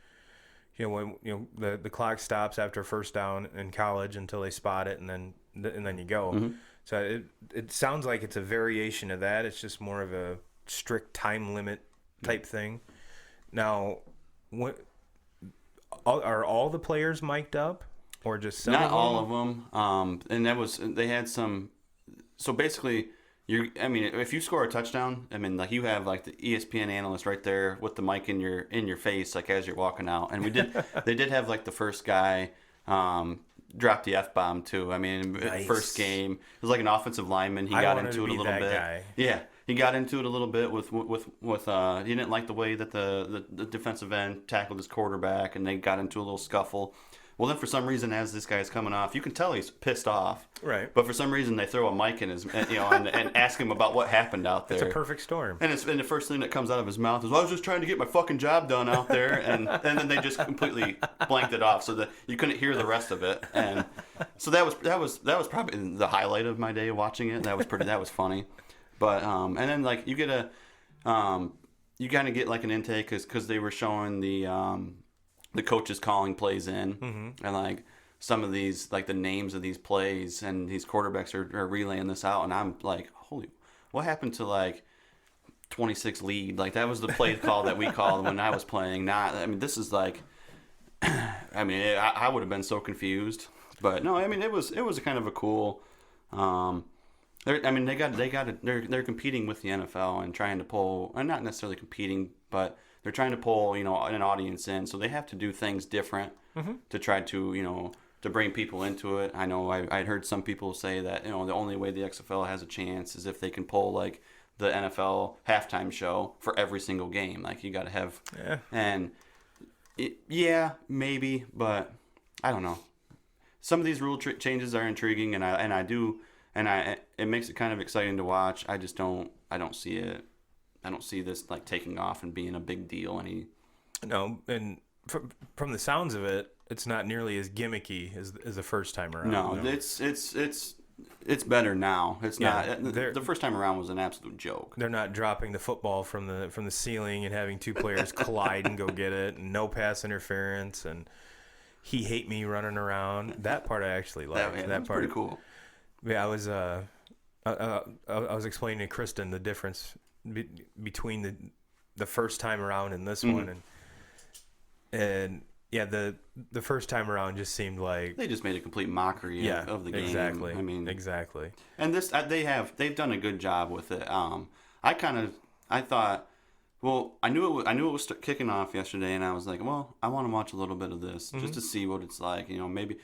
When the clock stops after first down in college until they spot it, and then you go. Mm-hmm. So it sounds like it's a variation of that. It's just more of a strict time limit type thing. Now, are all the players mic'd up, or just some? Not all of them. And they had some. So basically, if you score a touchdown, you have like the ESPN analyst right there with the mic in your face, like as you're walking out. And they did have like the first guy drop the F-bomb too. Nice. First game, it was like an offensive lineman. He got into it a little bit. Guy. Yeah, he got into it a little bit with he didn't like the way that the defensive end tackled his quarterback, and they got into a little scuffle. Well, then for some reason, as this guy's coming off, you can tell he's pissed off. Right. But for some reason, they throw a mic in his, and ask him about what happened out there. It's a perfect storm. And the first thing that comes out of his mouth is, "I was just trying to get my fucking job done out there," and then they just completely blanked it off, so that you couldn't hear the rest of it. And so that was probably the highlight of my day watching it. That was funny. But and then like you get you kind of get like an intake because they were showing the coaches calling plays in, and like some of these, like the names of these plays, and these quarterbacks are relaying this out, and I'm like, holy, what happened to like 26 lead? Like that was the play call that we called when I was playing. This is like, I would have been so confused, but no, it was kind of a cool. They're competing with the NFL and trying to pull, and not necessarily competing, but they're trying to pull, an audience in, so they have to do things different to try to, to bring people into it. I know I'd heard some people say that, the only way the XFL has a chance is if they can pull like the NFL halftime show for every single game. Like you got to have, maybe, but I don't know. some of these rule changes are intriguing, and it makes it kind of exciting to watch. I just don't see it. I don't see this like taking off and being a big deal. No, and from the sounds of it, it's not nearly as gimmicky as the first time around. No, it's better now. It's not. The first time around was an absolute joke. They're not dropping the football from the ceiling and having two players collide and go get it, and no pass interference, and he hate me running around. That part I actually liked. That part pretty cool. Yeah, I was explaining to Kristen the difference between the first time around and this one, and yeah, the first time around just seemed like they just made a complete mockery of the game. Exactly. I mean, exactly. And this they've done a good job with it. I thought, well, I knew it was kicking off yesterday, and I was like, well, I want to watch a little bit of this just to see what it's like. You know, maybe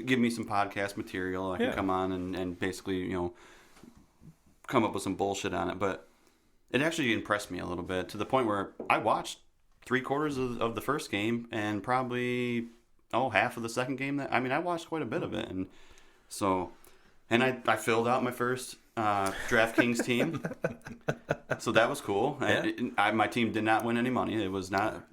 give me some podcast material. I can come on and basically, you know, come up with some bullshit on it. But it actually impressed me a little bit to the point where I watched 3/4 of the first game and probably half of the second game. I watched quite a bit of it, and so I filled out my first DraftKings team, so that was cool. Yeah. My team did not win any money. It was not,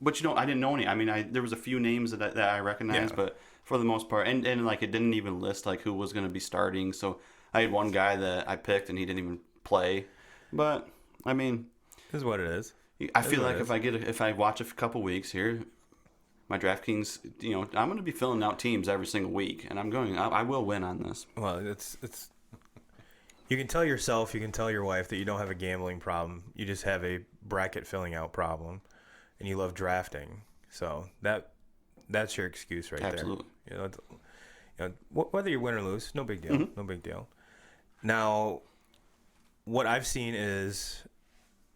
but I didn't know any. There was a few names that I recognized, but for the most part, and like it didn't even list like who was going to be starting. So I had one guy that I picked and he didn't even play, but I mean, this is what it is. I feel like if I watch a couple weeks here, my DraftKings, I'm going to be filling out teams every single week, and I will win on this. Well, it's you can tell yourself, you can tell your wife that you don't have a gambling problem. You just have a bracket filling out problem, and you love drafting. So that's your excuse right Absolutely. there. Whether you win or lose, no big deal. No big deal. Now, what I've seen is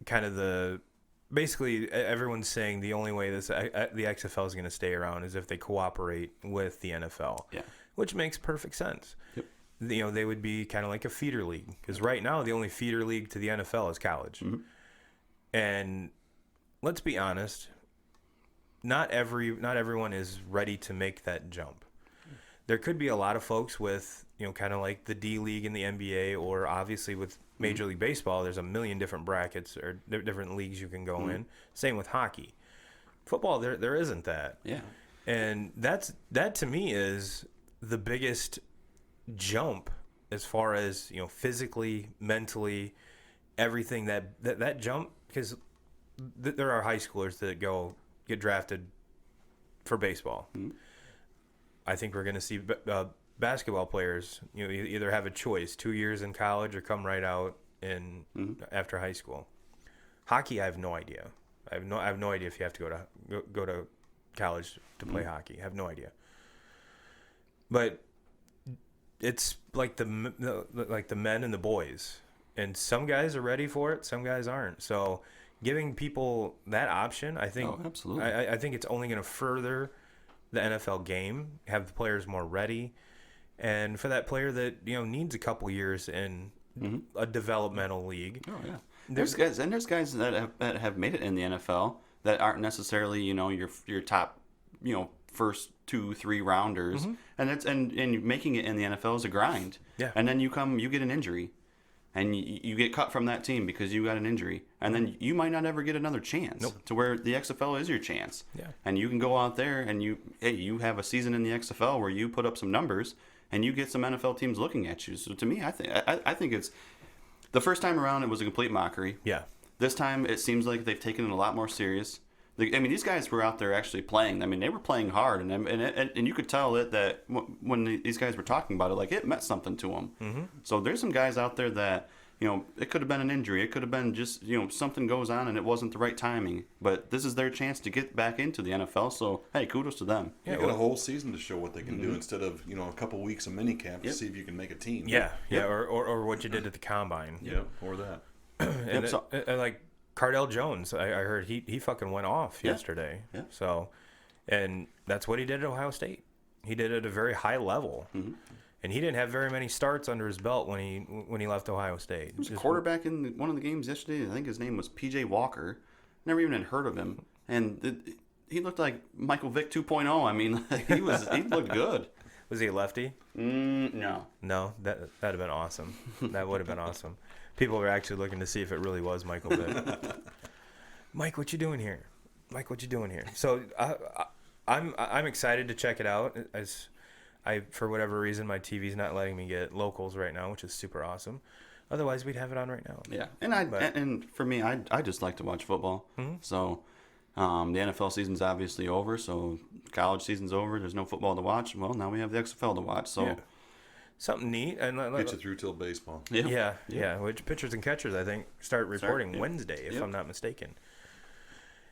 kind of basically everyone's saying the only way the XFL is going to stay around is if they cooperate with the NFL. Yeah. Which makes perfect sense. Yep. They would be kind of like a feeder league, because right now the only feeder league to the NFL is college. Mm-hmm. And let's be honest, not everyone is ready to make that jump. There could be a lot of folks with, kind of like the D League in the NBA, or obviously with Major League Baseball, there's a million different brackets or different leagues you can go in. Same with hockey. Football, there isn't that. Yeah. And that to me is the biggest jump as far as, physically, mentally, everything that jump, because there are high schoolers that get drafted for baseball. Mm-hmm. I think we're going to see basketball players, either have a choice, 2 years in college or come right out after high school. Hockey, I have no idea. I have no idea if you have to go to college to play hockey. I have no idea. But it's like the men and the boys, and some guys are ready for it, some guys aren't. So giving people that option, I think, absolutely. I think it's only going to further the NFL game, have the players more ready, and for that player that needs a couple years in a developmental league. Oh yeah, there's guys that have made it in the NFL that aren't necessarily your top first 2-3 rounders, and making it in the NFL is a grind. Yeah, and then you get an injury. And you get cut from that team because you got an injury. And then you might not ever get another chance to where the XFL is your chance. Yeah. And you can go out there and you have a season in the XFL where you put up some numbers and you get some NFL teams looking at you. So to me, I think it's the first time around it was a complete mockery. Yeah. This time it seems like they've taken it a lot more serious. These guys were out there actually playing. They were playing hard, and you could tell that when these guys were talking about it, like it meant something to them. Mm-hmm. So there's some guys out there that it could have been an injury, it could have been just something goes on and it wasn't the right timing. But this is their chance to get back into the NFL. So hey, kudos to them. Yeah, got a whole season to show what they can do instead of a couple weeks of minicamp to see if you can make a team. Yeah, or what you did at the combine. Yeah, or that. and like Cardell Jones, I heard he fucking went off yesterday. Yeah. So, and that's what he did at Ohio State. He did it at a very high level, and he didn't have very many starts under his belt when he left Ohio State. He was a quarterback in one of the games yesterday. I think his name was P.J. Walker. Never even had heard of him, and he looked like Michael Vick 2.0. I mean, he looked good. Was he a lefty? No. No, that'd have been awesome. That would have been awesome. People were actually looking to see if it really was Michael Vick. Mike, what you doing here? Mike, what you doing here? So I'm excited to check it out. As for whatever reason, my TV's not letting me get locals right now, which is super awesome. Otherwise, we'd have it on right now. Yeah, and for me, I just like to watch football. Mm-hmm. So the NFL season's obviously over, so college season's over. There's no football to watch. Well, now we have the XFL to watch. So something neat. And get you through till baseball. Yeah. Which pitchers and catchers I think start reporting Wednesday, if I'm not mistaken.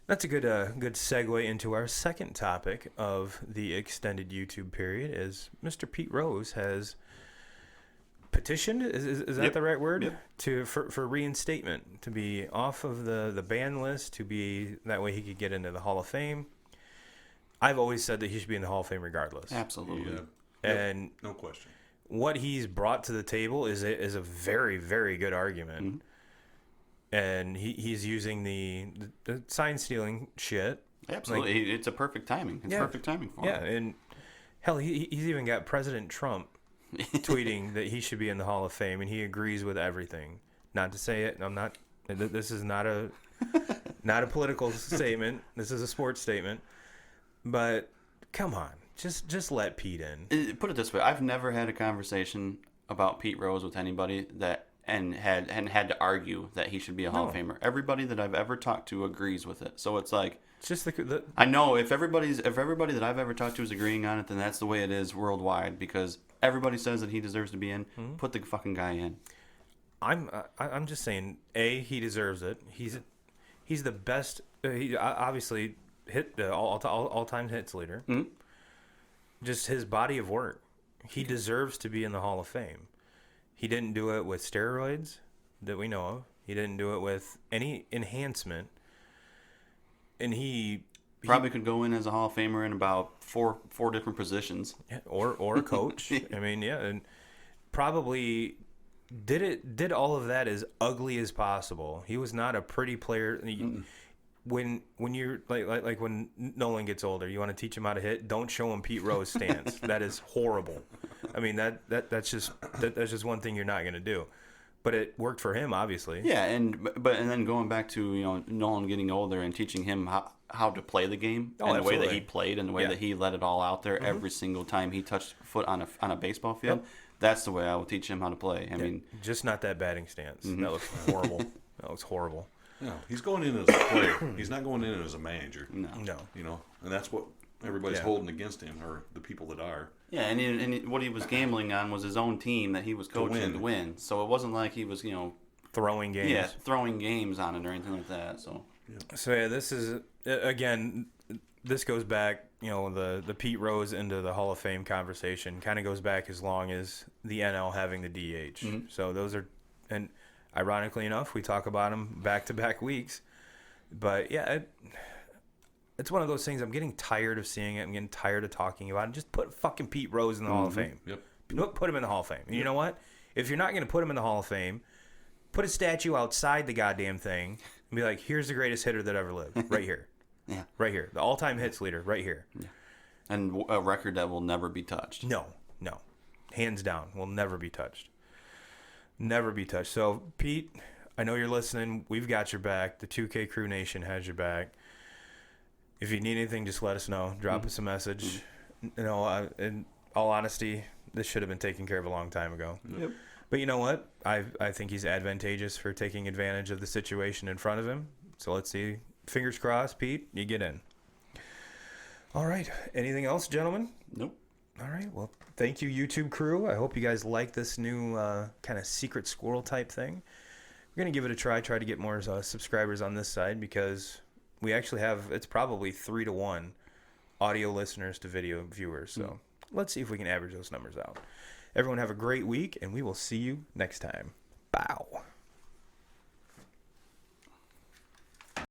That's a good segue into our second topic of the extended YouTube period. Is Mr. Pete Rose has petitioned? Is that the right word? Yep. For reinstatement, to be off of the ban list, to be that way he could get into the Hall of Fame. I've always said that he should be in the Hall of Fame regardless. Absolutely. Yeah. And no question. What he's brought to the table is a very, very good argument. Mm-hmm. And he's using the sign stealing shit. Absolutely. It's a perfect timing. It's perfect timing for him. Yeah, and hell, he's even got President Trump tweeting that he should be in the Hall of Fame, and he agrees with everything. Not to say it, I'm not. This is not a political statement. This is a sports statement. But come on, just let Pete in. Put it this way: I've never had a conversation about Pete Rose with anybody and had to argue that he should be a Hall of Famer. Everybody that I've ever talked to agrees with it. So it's like, it's just I know if everybody that I've ever talked to is agreeing on it, then that's the way it is worldwide, because everybody says that he deserves to be in. Mm-hmm. Put the fucking guy in. I'm just saying, he deserves it. He's the best. He obviously hit the all-time hits leader. Mm-hmm. Just his body of work. He deserves to be in the Hall of Fame. He didn't do it with steroids that we know of. He didn't do it with any enhancement. And he probably could go in as a Hall of Famer in about four different positions. Or a coach. I mean, and probably did all of that as ugly as possible. He was not a pretty player. When you're like when Nolan gets older, you want to teach him how to hit. Don't show him Pete Rose stance. That is horrible. I mean that's just one thing you're not going to do. But it worked for him, obviously. Yeah, and then going back to Nolan getting older and teaching him how to play the game and the way that he played and the way that he let it all out there every single time he touched foot on a baseball field. Yep. That's the way I will teach him how to play. I mean, just not that batting stance. Mm-hmm. That looks horrible. That looks horrible. No, he's going in as a player. He's not going in as a manager. No. And that's what everybody's holding against him, or the people that are. Yeah, and what he was gambling on was his own team that he was coaching to win. So it wasn't like he was, throwing games. Yeah, throwing games on it or anything like that. So. This is again. This goes back, the Pete Rose into the Hall of Fame conversation kind of goes back as long as the NL having the DH. Mm-hmm. So those are, and ironically enough, we talk about them back-to-back weeks. But yeah, it's one of those things. I'm getting tired of seeing it. I'm getting tired of talking about it. Just put fucking Pete Rose in the Hall of Fame. Yep. Put him in the Hall of Fame. And you know what? If you're not going to put him in the Hall of Fame, put a statue outside the goddamn thing and be like, here's the greatest hitter that ever lived, right here. Yeah. Right here. The all-time hits leader, right here. Yeah. And a record that will never be touched. No. Hands down, will never be touched. Never be touched. So, Pete, I know you're listening. We've got your back. The 2K Crew Nation has your back. If you need anything, just let us know. Drop us a message. Mm-hmm. In all honesty, this should have been taken care of a long time ago. Yep. But you know what? I think he's advantageous for taking advantage of the situation in front of him. So let's see. Fingers crossed, Pete, you get in. All right. Anything else, gentlemen? Nope. All right. Well, thank you, YouTube crew. I hope you guys like this new kind of secret squirrel type thing. We're going to give it a try to get more subscribers on this side, because we actually have, it's probably 3-to-1 audio listeners to video viewers. So let's see if we can average those numbers out. Everyone have a great week, and we will see you next time. Bow.